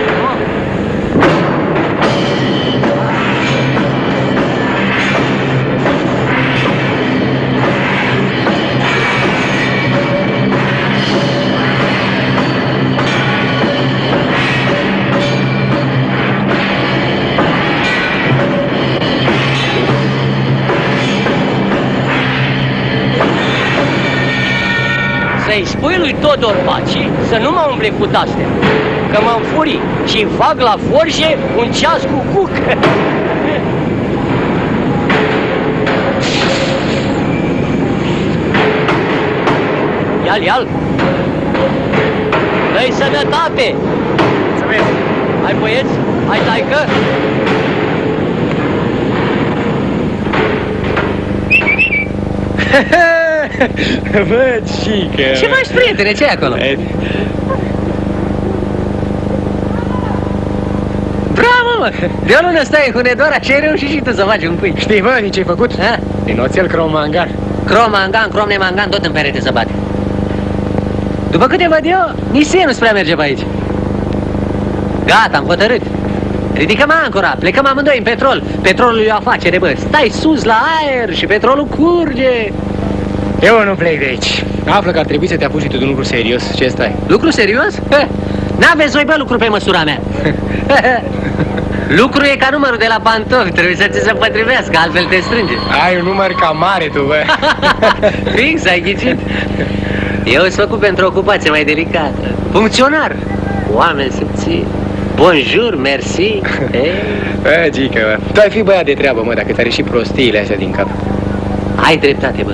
Să-i spui lui Todor Paci să nu mă umble cu astea, că mă înfurii și fac la forșe un ceas cu cuc. Ia-l! Dă-i sănătate! Hai, băieți! Hai, taică! Bă, cică! Ce faci, prietene? Ce-i acolo? Bravo, mă! De o lună stai în Hunedoara și ai reușit și tu să faci un pui. Știi, bă, din ce-ai făcut? Din oțel crom-mangan. Crom-mangan, crom-nemangan, tot în perete să bate. După câte văd eu, nici sie nu-ți prea merge pe aici. Gata, am hotărât. Ridicăm ancora, plecăm amândoi în petrol. Petrolul e o afacere, bă. Stai sus la aer și petrolul curge. Eu nu plec de aici. Află că ar trebui să te apuci tu de un lucru serios. Ce stai? Lucru serios? N-aveți voi, bă, lucru pe măsura mea. Lucru e ca numărul de la pantofi. Trebuie să ți se potrivească, altfel te strânge. Ai un număr cam mare tu, bă. Fix, ai ghicit. Eu sunt făcut pentru o ocupație mai delicată. Funcționar. Oameni subțiri. Bonjour, merci. Bă, gică, bă. Tu ai fi băiat de treabă, mă, dacă ți-ar ieși prostiile astea din cap. Ai dreptate, bă.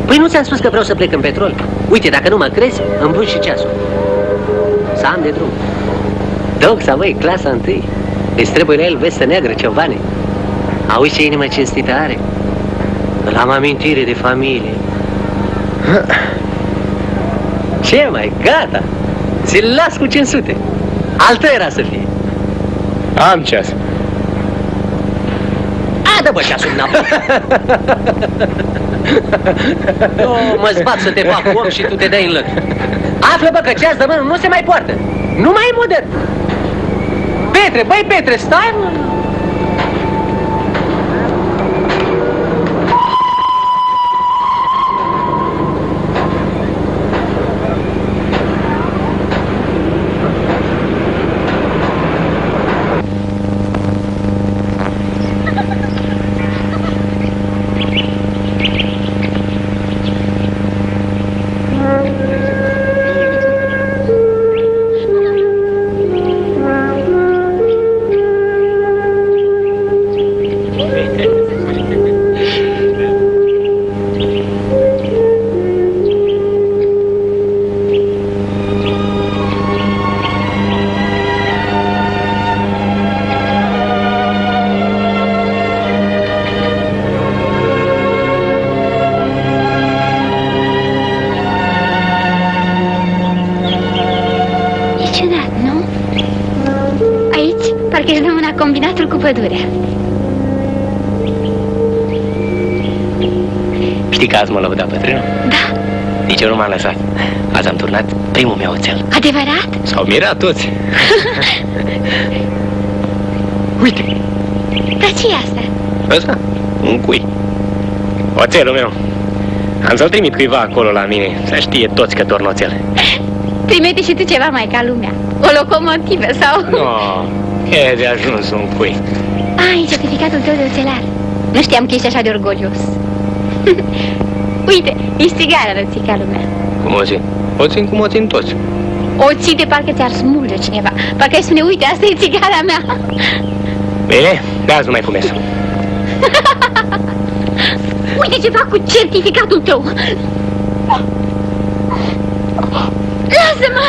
Păi nu ți-am spus că vreau să plec în petrol? Uite, dacă nu mă crezi, îmi pun și ceasul. Să am de drum. Doxa, băi, clasa 1. Îți trebuie la el vestă neagră, ciobane. Auzi ce inimă cinstită are? Îl am amintire de familie. Ce mai, gata. Ți-l las cu 500. Altă era să fie. Am ceas. Dă, bă, ceasul înapoi. Eu mă zbat să te fac om și tu te dai în lăt. Află, bă, că ceas de mână nu se mai poartă. Nu mai e modern. Petre, băi, Petre, stai, mă. Combinatul cu pădurea. Știi că azi mă lăuda bătrânul? Da. Nici eu nu m-am lăsat. Azi am turnat primul meu oțel. Adevărat? S-au mirat toți. Uite. Dar ce e asta? Ăsta? Un cui. Oțelul meu. Am să-l trimit cuiva acolo la mine, să știe toți că torn oțel. Trimite și tu ceva mai ca lumea. O locomotivă sau... No, e de ajuns un cui. Ai, certificatul tău de oțelar. Nu știam că ești așa de orgolios. Uite, e țigară, rățica lumea. Cum o țin? O țin cum o țin toți. O ții de parcă ți-ar smulge cineva. Parcă ai spune, uite, asta e țigara mea. Bine, de azi nu mai fumez. Uite ce fac cu certificatul tău. Lasă-mă!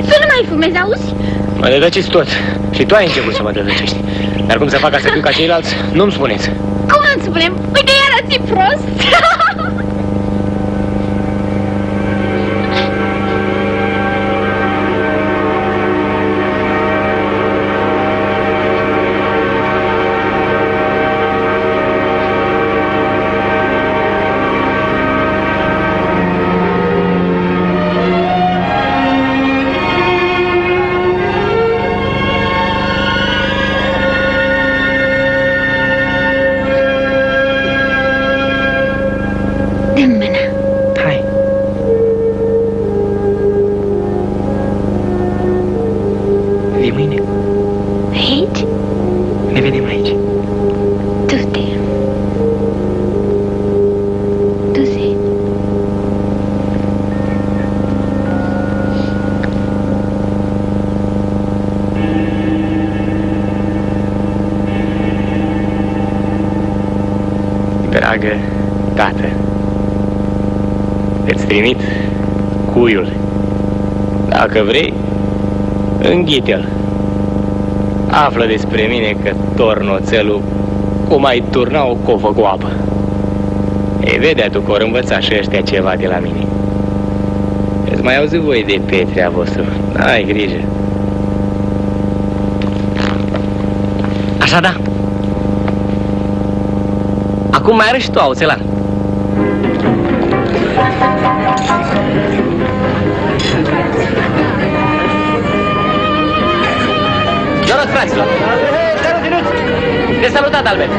Să nu mai fumezi, auzi? Mă dădăciți tot. Și tu ai început să mă dădăcești. Dar cum să fac ca să fiu ca ceilalți, nu-mi spuneți. Cum nu-ți spunem? Uite, iar ți prost! dragă tată, îți trimit cuiul. Dacă vrei, înghite-l. Află despre mine că torn oțelul cum ai turna o cofă cu apă. Ei, vedea tu că ori învăța și ăștia ceva de la mine. Îți mai auzi voi de Petrea vostru. Ai grijă. Așa da. Acum mai arăți și tu, oțelar. Noroc, fraților! De salutat, Albert!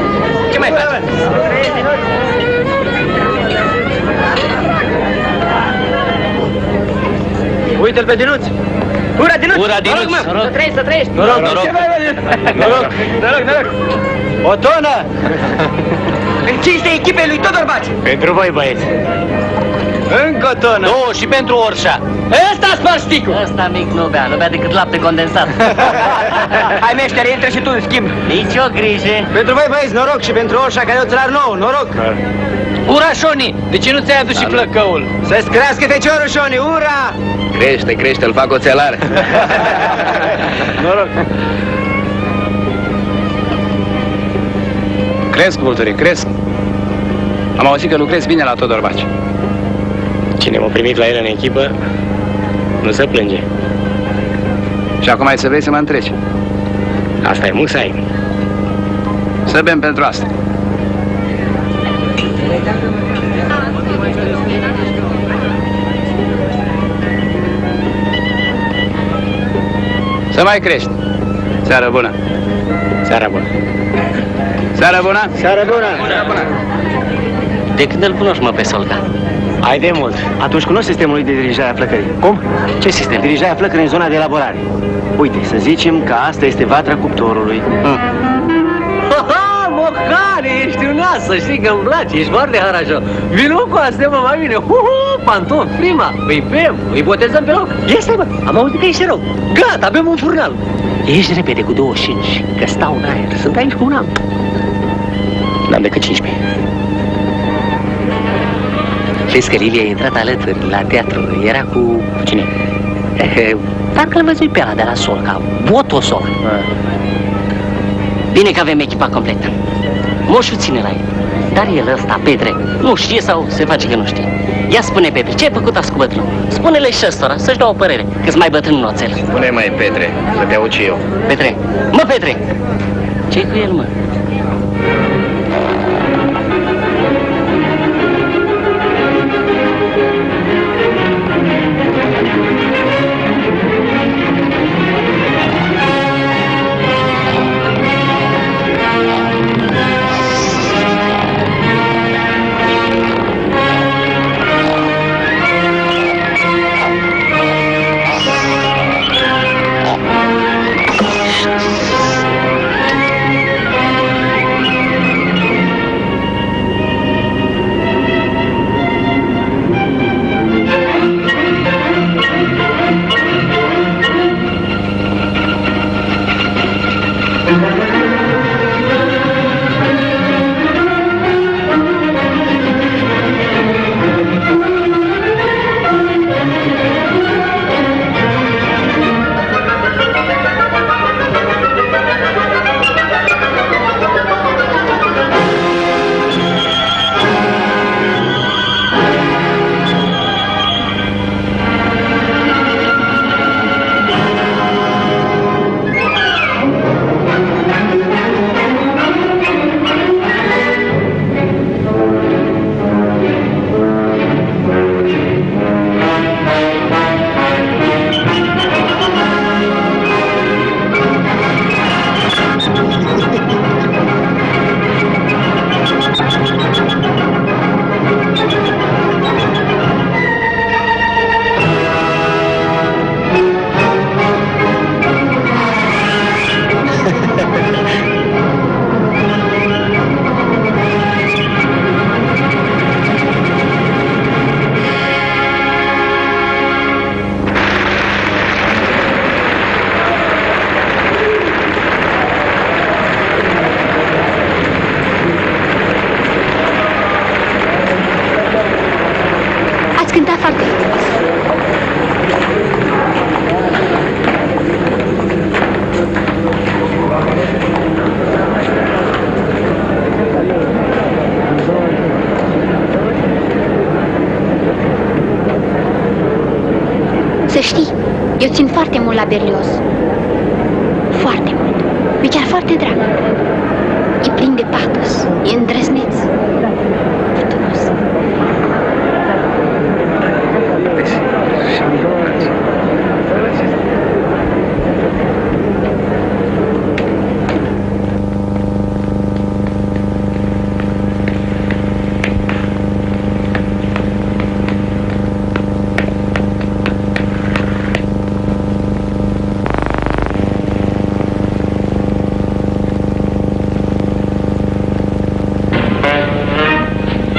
Ce mai faci? Uite-l pe Dinuț! Ura, Dinuț! Ura, Dinuț! Noroc, Să trăiești, să trăiești! Noroc, noroc! Noroc! O tonă! În cinstea echipei lui Todor Baci! Pentru voi, băieți! Încă o tonă! Nu, și pentru Orșa! Ăsta spar sticul! Ăsta mic nu bea decât lapte condensat. Hai, meștere, intră și tu în schimb! Nici o grijă! Pentru voi, băieți, noroc, și pentru Orșa, care e oțelar nou, noroc! Ura, Șoni! De ce nu ți-ai adus și flăcăul? Să-ți crească feciorul, Șoni, ura! Crește, crește, îl fac oțelar. Noroc! Cresc, vulture, cresc. Am auzit că lucrezi bine la Todor Baci. Cine m-a primit la el în echipă, nu se plânge. Și acum ai să vrei să mă întreci. Asta e musai. Să bem pentru asta. Să mai crești. Seară bună. Seara bună. Seară bună. Seară bună! De când îl cunoști, mă, pe Solca? Ai de mult. Atunci cunoști sistemul lui de dirijare a flăcării. Cum? Ce sistem? Dirijarea flăcării în zona de elaborare. Uite, să zicem că asta este vatra cuptorului. Ha, mocane, ești un as, să știi că îmi place, ești foarte harajo. Vino cu astea, mă, mai bine. Pantof, prima, îi bem, îi botezăm pe loc. Este, mă, am auzit că ești rău. Gata, bem un furnal. Ești repede cu 25, că stau în aer, sunt aici cu un an. N-am decât 15. Știți că Lilia a intrat alături la teatru, era cu... Cine? Parcă l-am văzut pe ăla de la Solca, Boto Solca. Bine că avem echipa completă. Moșu ține la el. Dar el ăsta, Petre, nu știe sau se face că nu știe. Ia spune, Petre, ce ai făcut azi cu bătrânul? Spune-le și ăstora, să-și dau o părere, că-s mai bătrân în oțel. Spune, mai Petre, să te aud și eu. Petre, mă, Petre! Ce-i cu el, mă? Cânta foarte frumos. Să știi, eu țin foarte mult la Berlioz. Foarte mult. E chiar foarte drag. E plin de patos, e îndrăzneț. Frumos.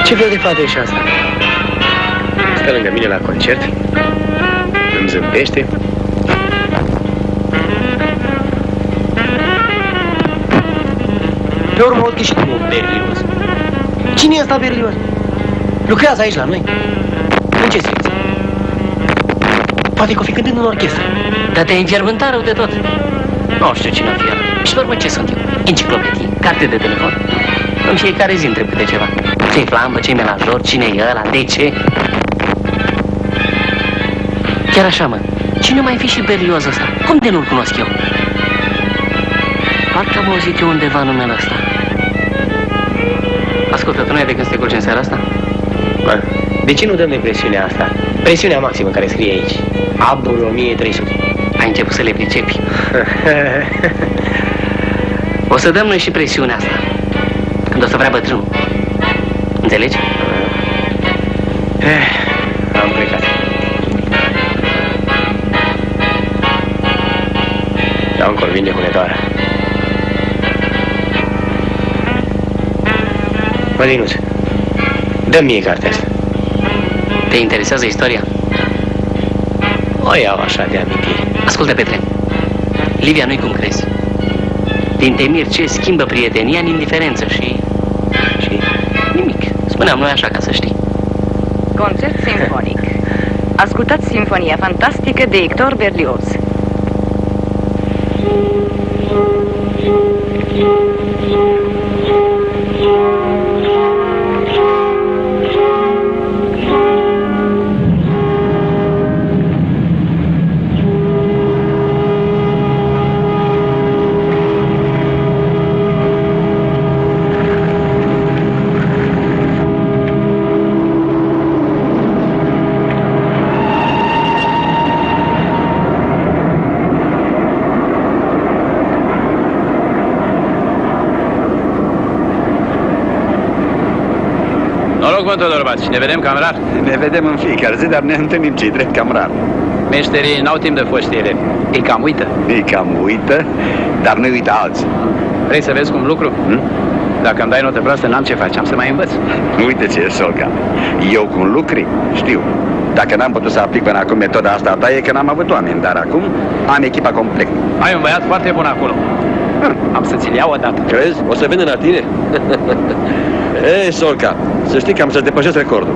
Ce fel de fată e și asta? Stă lângă mine la concert, îmi zâmbește. Pe urmă, ochi și tu, Berlioz. Cine e ăsta Berlioz? Lucrează aici la noi. În ce secție? Poate că o fi cântând în orchestră. Dar te-ai înfierbântat rău de tot. Nu știu cine o fi el. Și pe urmă ce sunt eu? Enciclopedii, carte de telefon. În fiecare zi întreb câte ceva. Ce-i flambă, ce-i melajor, cine e ăla, de ce? Chiar așa, mă. Cine mai fi și Berlioz ăsta? Cum de nu-l cunosc eu? Parcă am auzit eu undeva numele ăsta. Ascultă, tu nu ai de când să te culci în seara asta? Bă, de ce nu dăm de presiunea asta? Presiunea maximă care scrie aici. Abur 1300. Ai început să le pricepi. O să dăm noi și presiunea asta. Când o să vrea bătrânul. Înțelegi? Am plecat. Dar încă vine hunetoarea. Mădinuț, dă-mi mie cartea asta. Te interesează istoria? O iau așa de amintire. Ascultă, Petre. Livia nu-i cum crezi. Din temir ce schimbă prietenia în indiferență și nimic. Spuneam noi așa ca să știi. Concert simfonic. Ascultați Sinfonia fantastică de Hector Berlioz. Noroc, mă, Todorbați, ne vedem cam rar. Ne vedem în fiecare zi, dar ne întâlnim cei drept cam rar. Meșterii n-au timp de foști elevi. Ei cam uită. Ei cam uită, dar nu uită alții. Vrei să vezi cum lucru? Dacă îmi dai notă proastă, n-am ce face, am să mai învăț. Uite ce e, Solca. Eu cum lucri, știu. Dacă n-am putut să aplic până acum metoda asta a ta, e că n-am avut oameni, dar acum am echipa complet. Ai un băiat foarte bun acolo. Am să ți-l iau odată. Crezi? O să vină la tine? Ei, Solca, să știi că am să-ți depășesc recordul.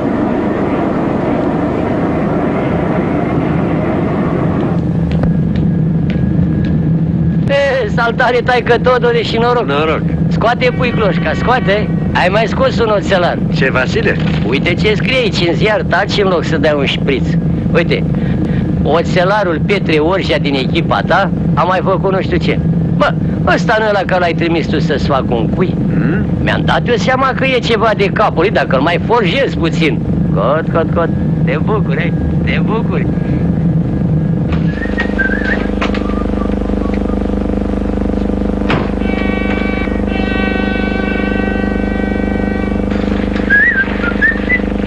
Saltare, taică Todore și noroc. Noroc. Scoate pui cloșca, scoate. Ai mai scos un oțelar. Ce, Vasile? Uite ce scrie aici în ziar, taci în loc să dai un șpriț. Uite, oțelarul Petre Orșa din echipa ta a mai făcut nu știu ce. Bă, ăsta nu ăla că l-ai trimis tu să-ți fac un cui. Mi-am dat eu seama că e ceva de capul lui, dacă îl mai forjezi puțin. Cot, te bucuri, te bucuri.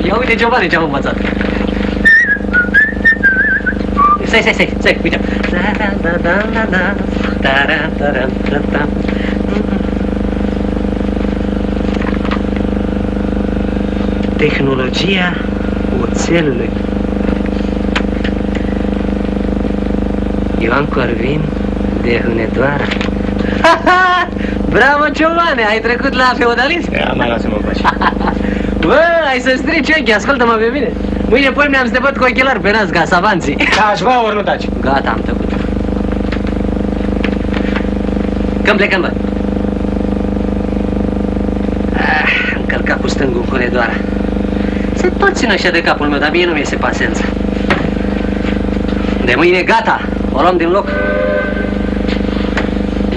Ia uite, Giovanni, ce-am învățat. Stai, uite. Tehnologia oțelului. Ioan Corvin de Hunedoara. Bravo, Giovanni, ai trecut la feudalism? Ia, mai lasă-mă în pace. Bă, ai să strici ochii, ascultă-mă pe mine. Mâine poi mi-am să te văd cu ochelari pe nas, ca savanții. Taci, bă, ori nu taci. Gata, am tăcut. Când plecăm, bă? Am călcat cu stângul Hunedoara. Se tot țin așa de capul meu, dar mie nu mi-e paciență. De mâine gata, o luăm din loc.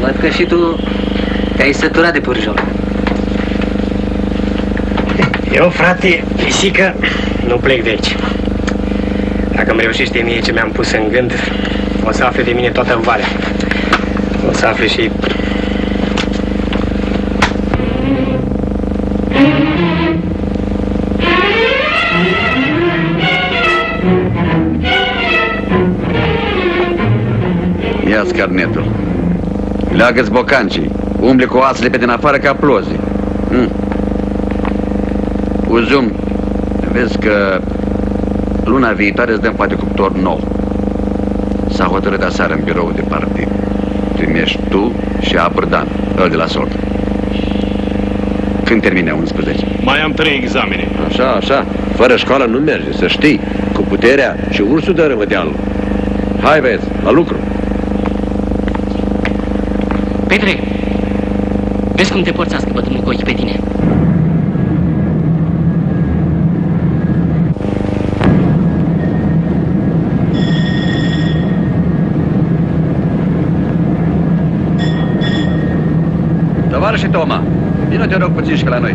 Văd că și tu te-ai săturat de pârjol. Eu, frate, pisică, nu plec de aici. Dacă îmi reușește mie ce mi-am pus în gând, o să afle de mine toată valea. O să afle și... Ia-ți carnetul. Leagă-ți bocancii. Umble cu oasele pe din afară ca plozi. Uzum, vezi că luna viitoare îți dăm poate cuptor nou. S-a hotărât aseară în birou de partid. Primești tu și Abrdan, ăl de la Solca. Când termine 11? Mai am 3 examene. Așa, așa. Fără școală nu merge, să știi. Cu puterea și ursul dă rămădealul. Hai, băieți, la lucru. Petre, vezi cum te porțească bătrânul cu ochii pe tine. Tovarășe Toma, vină te rog puțin și la noi.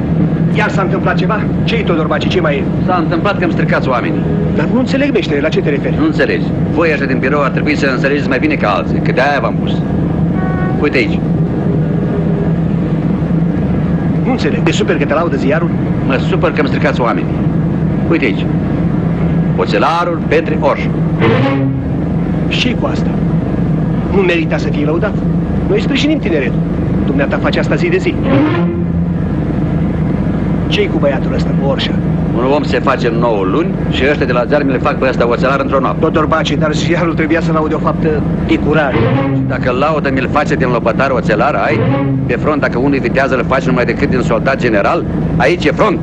Iar s-a întâmplat ceva? Ce-i, Todor Baci, ce mai e? S-a întâmplat că îmi stricați oamenii. Dar nu înțeleg, meștere, la ce te referi? Nu înțelegi. Voi ăștia din birou ar trebui să înțelegeți mai bine ca alții, că de-aia v-am pus. Uite aici. Nu înțeleg. Te super că te laudă ziarul? Mă supăr că îmi stricați oamenii. Uite aici. Oțelarul Petre Orș. Și cu asta? Nu merita să fii lăudat. Noi sprijinim tineretul. Dumneata face asta zi de zi. Ce-i cu băiatul ăsta, cu Orșa? Un om se face în 9 luni și ăștia de la zarmi le fac pe ăsta oțelar într-o noapte. Dr. Baci, dar ziarul trebuia să laude o faptă ticurare. Dacă laudă mi-l face din lopătar oțelar, ai? Pe front, dacă unul vitează, îl face numai decât din soldat general, aici e front.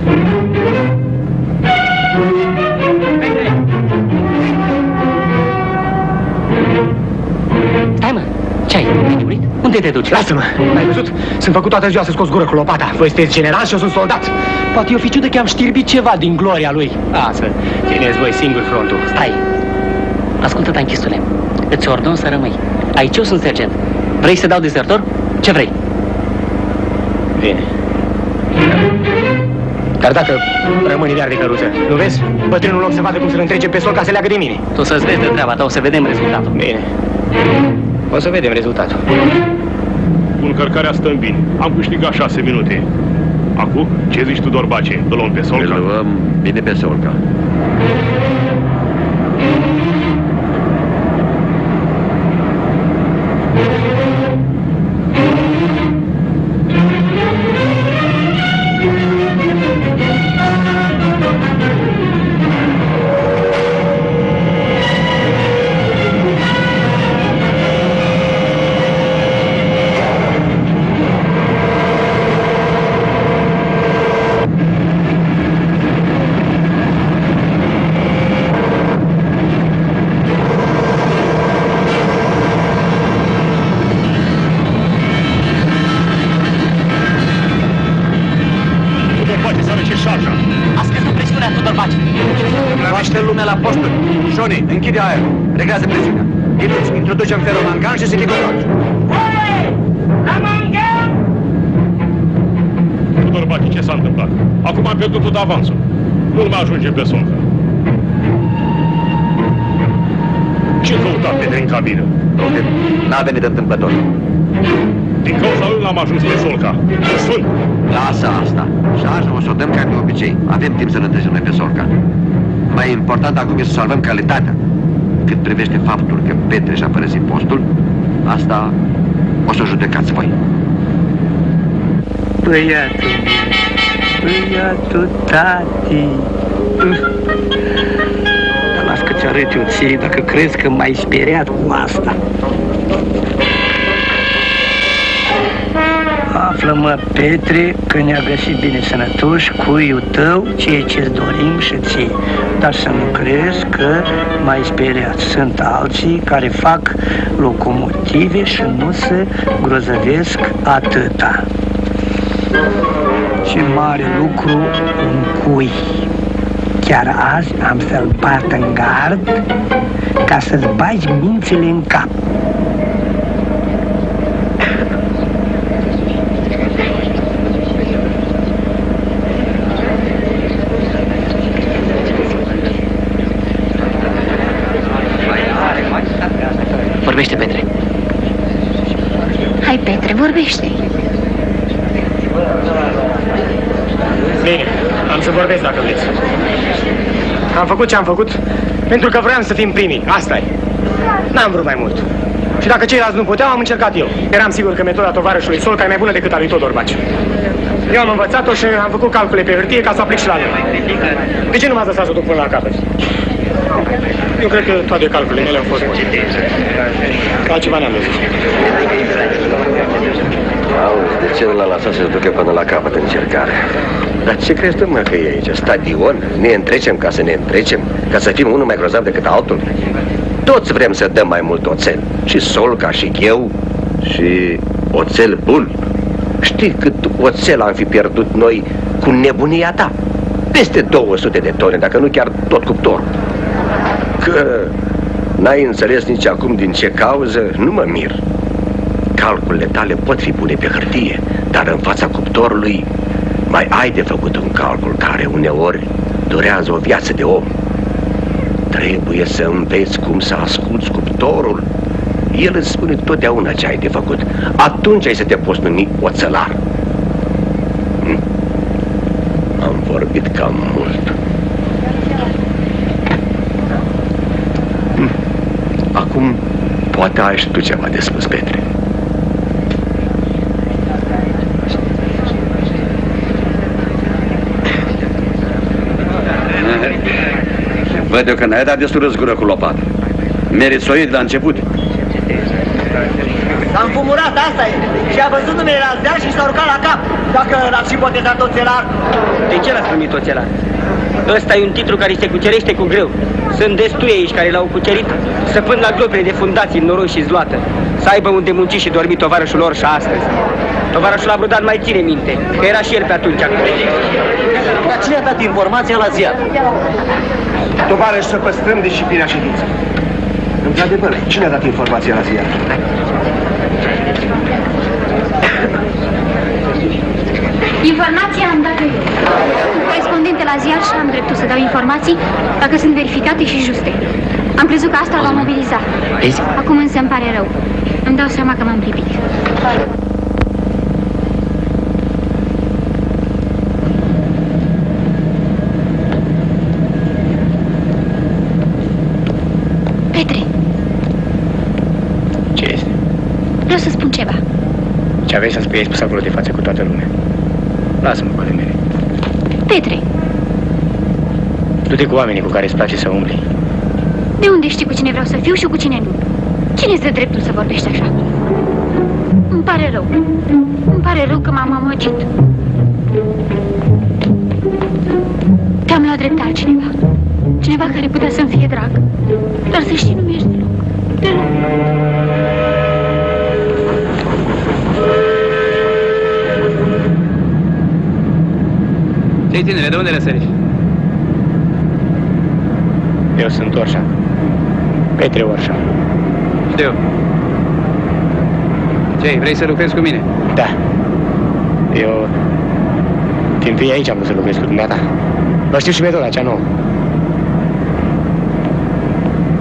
Stai, mă, ce-ai? Ai murit? Unde te duci? Lasă-mă! L-ai văzut? Sunt făcut toată ziua să scos gură cu lopata. Voi sunteți general și eu sunt soldat. Poate eu fi ciudă că am știrbit ceva din gloria lui. Lasă, țineți voi singur frontul. Stai! Ascultă-te, închisule. Îți ordon să rămâi. Aici eu sunt sergent. Vrei să dau dezertor? Ce vrei? Bine. Dar dacă rămâni iar de căruță, nu vezi? Bătrânul loc să vadă cum să-l întrege pe sol ca să leagă de mine. Tu să-ți vezi de treaba ta, o să vedem rezultatul. Bine. O să vedem rezultatul. Cu încărcarea stăm bine. Am câștigat 6 minute. Acum, ce zici tu, Dorbace? Îl luăm pe Solca? Îl luăm bine pe Solca. Închide aerul, reglează presiunea. Introducem ferul mangan și se ligorați. Tudor Bachi, ce s-a întâmplat? Acum am pierdut tot avansul. Nu-l mai ajunge pe Solca. Ce căuta Petre în cabină? N-a venit întâmplător. Din cauza lui n-am ajuns pe Solca. Sfânt! Lasă asta. Șarja o să o dăm ca de obicei. Avem timp să-l întâlnim noi pe Solca. Mai important acum e să salvăm calitatea. Cât privește faptul că Petre și-a părăsit postul, asta o să judecați voi. Băiatul tati. Dar las că ți arăt eu ție dacă crezi că m-ai speriat cu asta. Află Află-mă, Petre, că ne-a găsit bine sănătoși cuiul tău, ceea ce-ți dorim și ție. Dar să nu crezi că mai speriat. Sunt alții care fac locomotive și nu se grozăvesc atâta. Ce mare lucru un cui. Chiar azi am să-l bat în gard ca să-ți bagi mințile în cap. Vorbește, Petre. Hai, Petre, vorbește. Bine, am să vorbesc dacă vreți. Am făcut ce am făcut pentru că vreau să fim primii, asta e. N-am vrut mai mult. Și dacă ceilalți nu puteau, am încercat eu. Eram sigur că metoda tovarășului Solca e mai bună decât a lui Todor Baciu. Eu am învățat-o și am făcut calcule pe hârtie ca să aplic și la el. De ce nu m-ați lăsat să o duc până la capăt? Eu cred că toate calculele mele au fost bune. Altceva n-am zis. Auzi, de ce nu l-a lăsat să-ți ducă până la capăt încercarea? Dar ce crezi tu, mă, că e aici? Stadion? Ne întrecem ca să ne întrecem? Ca să fim unul mai grozav decât altul? Toți vrem să dăm mai mult oțel. Și Solca, și eu, și oțel bun. Știi cât oțel am fi pierdut noi cu nebunia ta? Peste 200 de tone, dacă nu chiar tot cuptorul. Că n-ai înțeles nici acum din ce cauză, nu mă mir. Calculele tale pot fi bune pe hârtie, dar în fața cuptorului mai ai de făcut un calcul care uneori durează o viață de om. Trebuie să înveți cum să asculți cuptorul. El îți spune totdeauna ce ai de făcut. Atunci ai să te poți numi oțelar. Am vorbit cam mult. Acum poate ai și tu ceva de spus, Petre. Văd eu că n-ai dat destul răzgură cu lopată. Meriți să o iei de la început. S-a înfumurat, asta e. Și a văzut numele la zdeal și s-a urcat la cap. Dacă l-ați și botezat oțelar. De ce l-ați primit oțelar? Ăsta e un titlu care se cucerește cu greu. Sunt destui aici care l-au cucerit să până la glopile de fundații în noroi și zloată. Să aibă unde munci și dormi tovarășul lor și astăzi. Tovarășul Abrudan mai ține minte, că era și el pe atunci acolo. Dar cine a dat informația la ziar? Tovarăș, să păstrăm disciplina ședinței. Într-adevăr, cine a dat informația la ziar? Informația am dat eu. Sunt corespondente la ziar și am dreptul să dau informații dacă sunt verificate și juste. Am crezut că asta va mobiliza. Acum însă îmi pare rău. Îmi dau seama că m-am pripit. Petre. Ce este? Vreau să spun ceva. Ce aveai să spui, ai spus acolo de față cu toată lumea. Lasă-mă cu ale mele. Petre. Du-te cu oamenii cu care îți place să umbli. De unde știi cu cine vreau să fiu și cu cine nu? Cine-ți dă dreptul să vorbești așa? Îmi pare rău. Îmi pare rău că m-am amăgit. Te-am luat drept altcineva. Cineva care putea să-mi fie drag. Dar să știi, nu mi-ești deloc. Deloc. Ce-i tinere, de unde răsăriți? Eu sunt Orșa. Petre Orșa. Știu. Ce, vrei să lucrezi cu mine? Da. Eu timpii aici am vrut să lucrez cu dumneata. Vă știu și metoda cea nouă.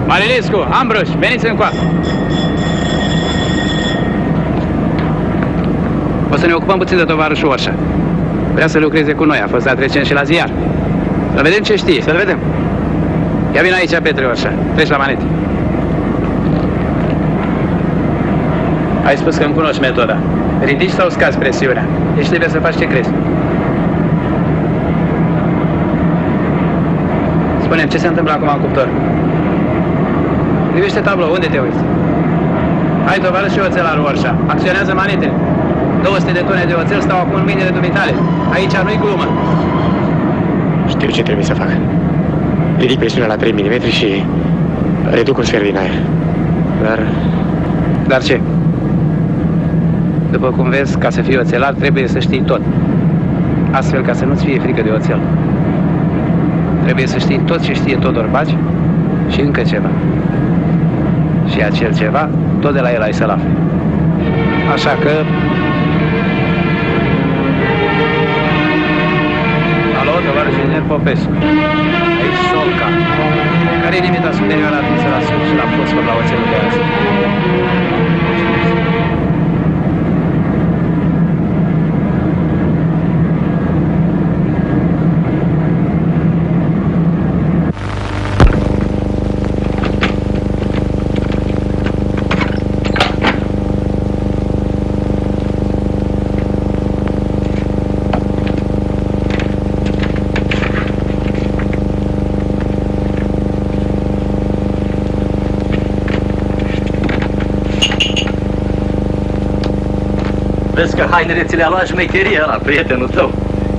Marinescu, Ambroș, veniți încoa. O să ne ocupăm puțin de tovarășul Orșa. Vrea să lucreze cu noi, a fost dat recent și la ziar. Să vedem ce știe. Să-l vedem. Ia vino aici, Petre Orșa. Treci la manete. Ai spus că îmi cunoști metoda. Ridici sau scazi presiunea? Ești liber să faci ce crezi. Spune-mi, ce se întâmplă acum în cuptor? Privește tablou, unde te uiți? Hai, tovarăș și oțelarul Orșa. Acționează manetele. 200 de tone de oțel stau acum în mâinile dumitale. Aici nu-i glumă. Știu ce trebuie să fac. Ridic presiunea la 3 mm și reduc un sfert din aer. Dar ce? După cum vezi, ca să fii oțelar, trebuie să știi tot. Astfel ca să nu-ți fie frică de oțel. Trebuie să știi tot ce știe Todor Baci și încă ceva. Și acel ceva, tot de la el ai să-l afli. Așa că... Alo, tovarăș inginer Popescu. Aici Solca. Care e limita superioară admisă la sud și la fosfor la oțelul de azi? Vezi că hainele ți le-a luat șmecheria ăla, prietenul tău.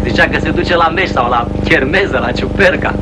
Zicea că se duce la meș sau la chermeză, la ciuperca.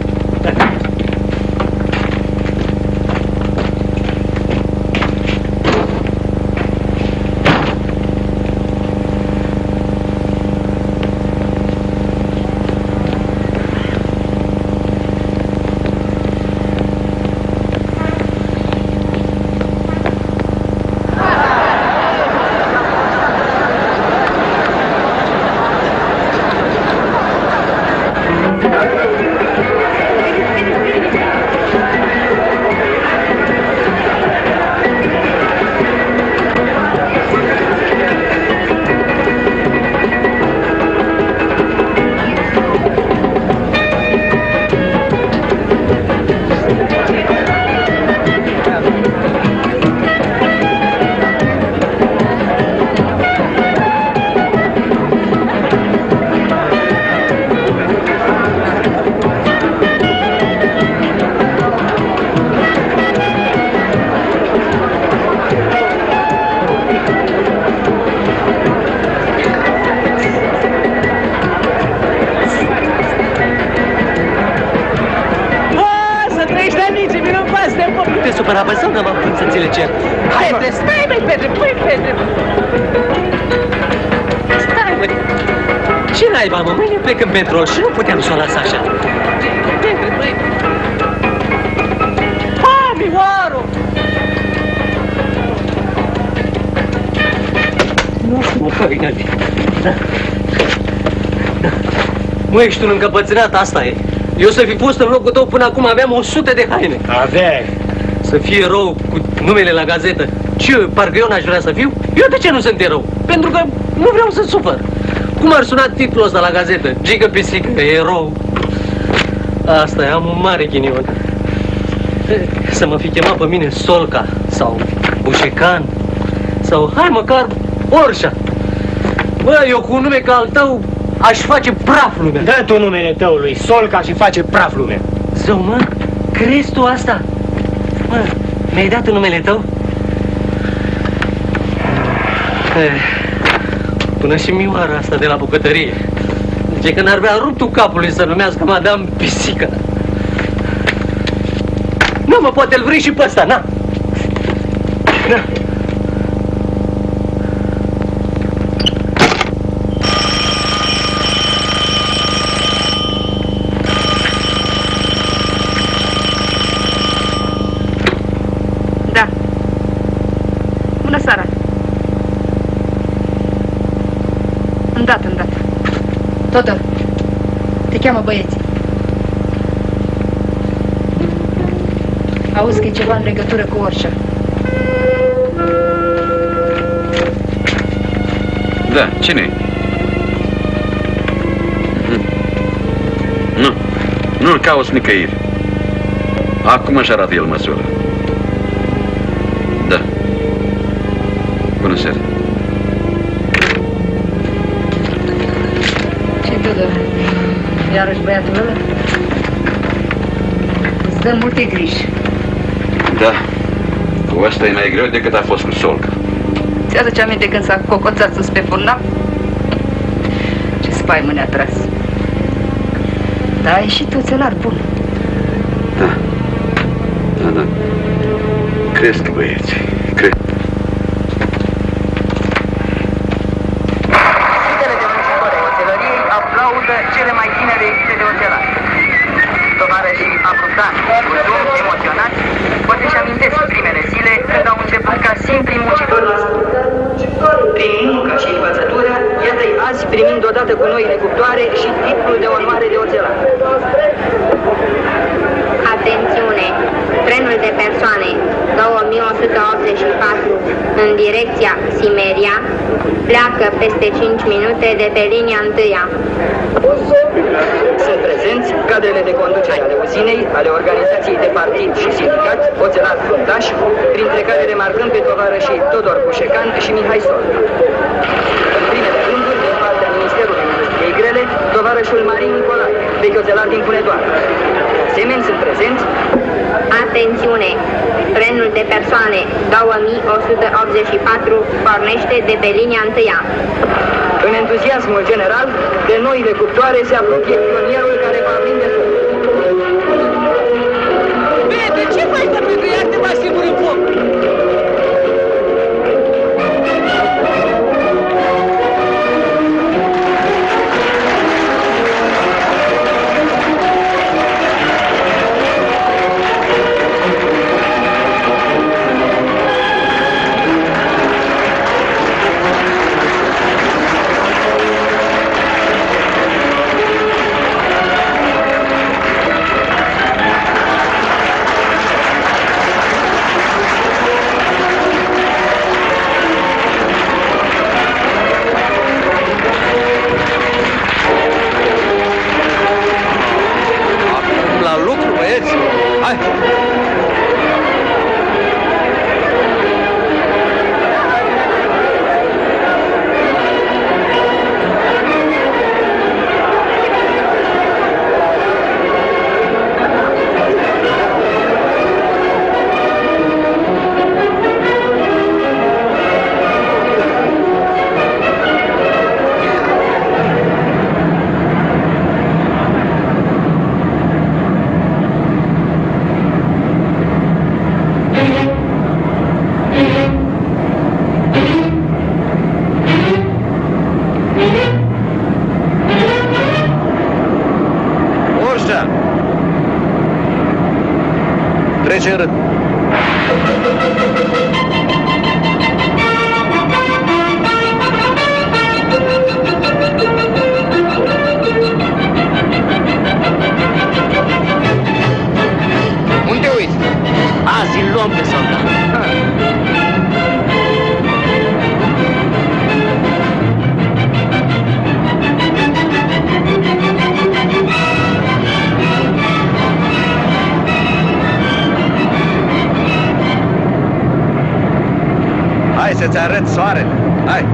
Plecăm petrol și nu puteam să o las așa. Petre, băi! Mami, oaro! Nu știu, mă, făi, mă, ești un încăpățânat, asta e. Eu să fi fost în locul tău până acum aveam 100 de haine. Aveai. Să fie erou cu numele la gazetă. Ce, parcă eu n-aș vrea să fiu? Eu de ce nu sunt erou? Pentru că nu vreau să sufăr. Cum ar suna titlul ăsta la gazetă? Gică pisică, erou. Asta e, am un mare ghinion. Să mă fi chemat pe mine Solca sau Bușecan sau hai măcar Orșa. Bă, eu cu un nume ca al tău aș face praf lumea. Dă tu numele tău lui Solca și face praf lumea. Zău, mă, crezi tu asta? Mă, mi-ai dat numele tău? Până și Mioara asta de la bucătărie. Zice că n-ar vrea ruptul capului să numească Madame Pisică. Nu, mă, poate-l vrei și pe ăsta, na? Na. Da. Bună seara. Îndată. Todor, te cheamă băieții. Auzi că e ceva în legătură cu Orșa. Da, cine-i? Nu-l cauți nicăieri. Acum își arată el măsură. Da. Bună seara. Todor, iarăși băiatul ăla? Îți dă multe griji. Da. Cu ăsta e mai greu decât a fost cu Solca. Ți-aduce aminte când s-a cocoțat sus pe furnal? Ce spaimă ne-a tras. Da, ai și tu țelar bun. Da. Cresc, băieți, cresc. Sutele de muncitori oțelăriei aplaudă cele mai tinere echipe de oțelari. Tovarășii Abruptani și Udum, emoționați, poate și amintesc primele zile când au început ca simpli muncitori la scurt. Prin muncă și învățătură, iată-i azi primind odată cu noile cuptoare și titlul de onoare de oțelar. Atențiune! Trenul de persoane 2184 în direcția Simeria pleacă peste 5 minute de pe linia 1-a. Sunt prezenți cadrele de conducere ale uzinei, ale organizației de partid și sindicat, oțelari fruntași, printre care remarcăm pe tovarășii Todor Bușecan și Mihai Solca. În primele rânduri, din partea Ministerului Industriei Grele, tovarășul Marin Nicolae, vechi oțelar din Hunedoara. De asemenea, sunt prezenți. Atențiune! Trenul de persoane 2184 pornește de pe linia 1-a. În entuziasmul general, de noile cuptoare se apropie pionierul care va aprinde foc. Bebe, ce faci, mă, pentru iar te mai singur în foc? Trece în rând. Unde uiți? Azi îl luăm pe soldat. Hai să-ți arăt soarele. Hai!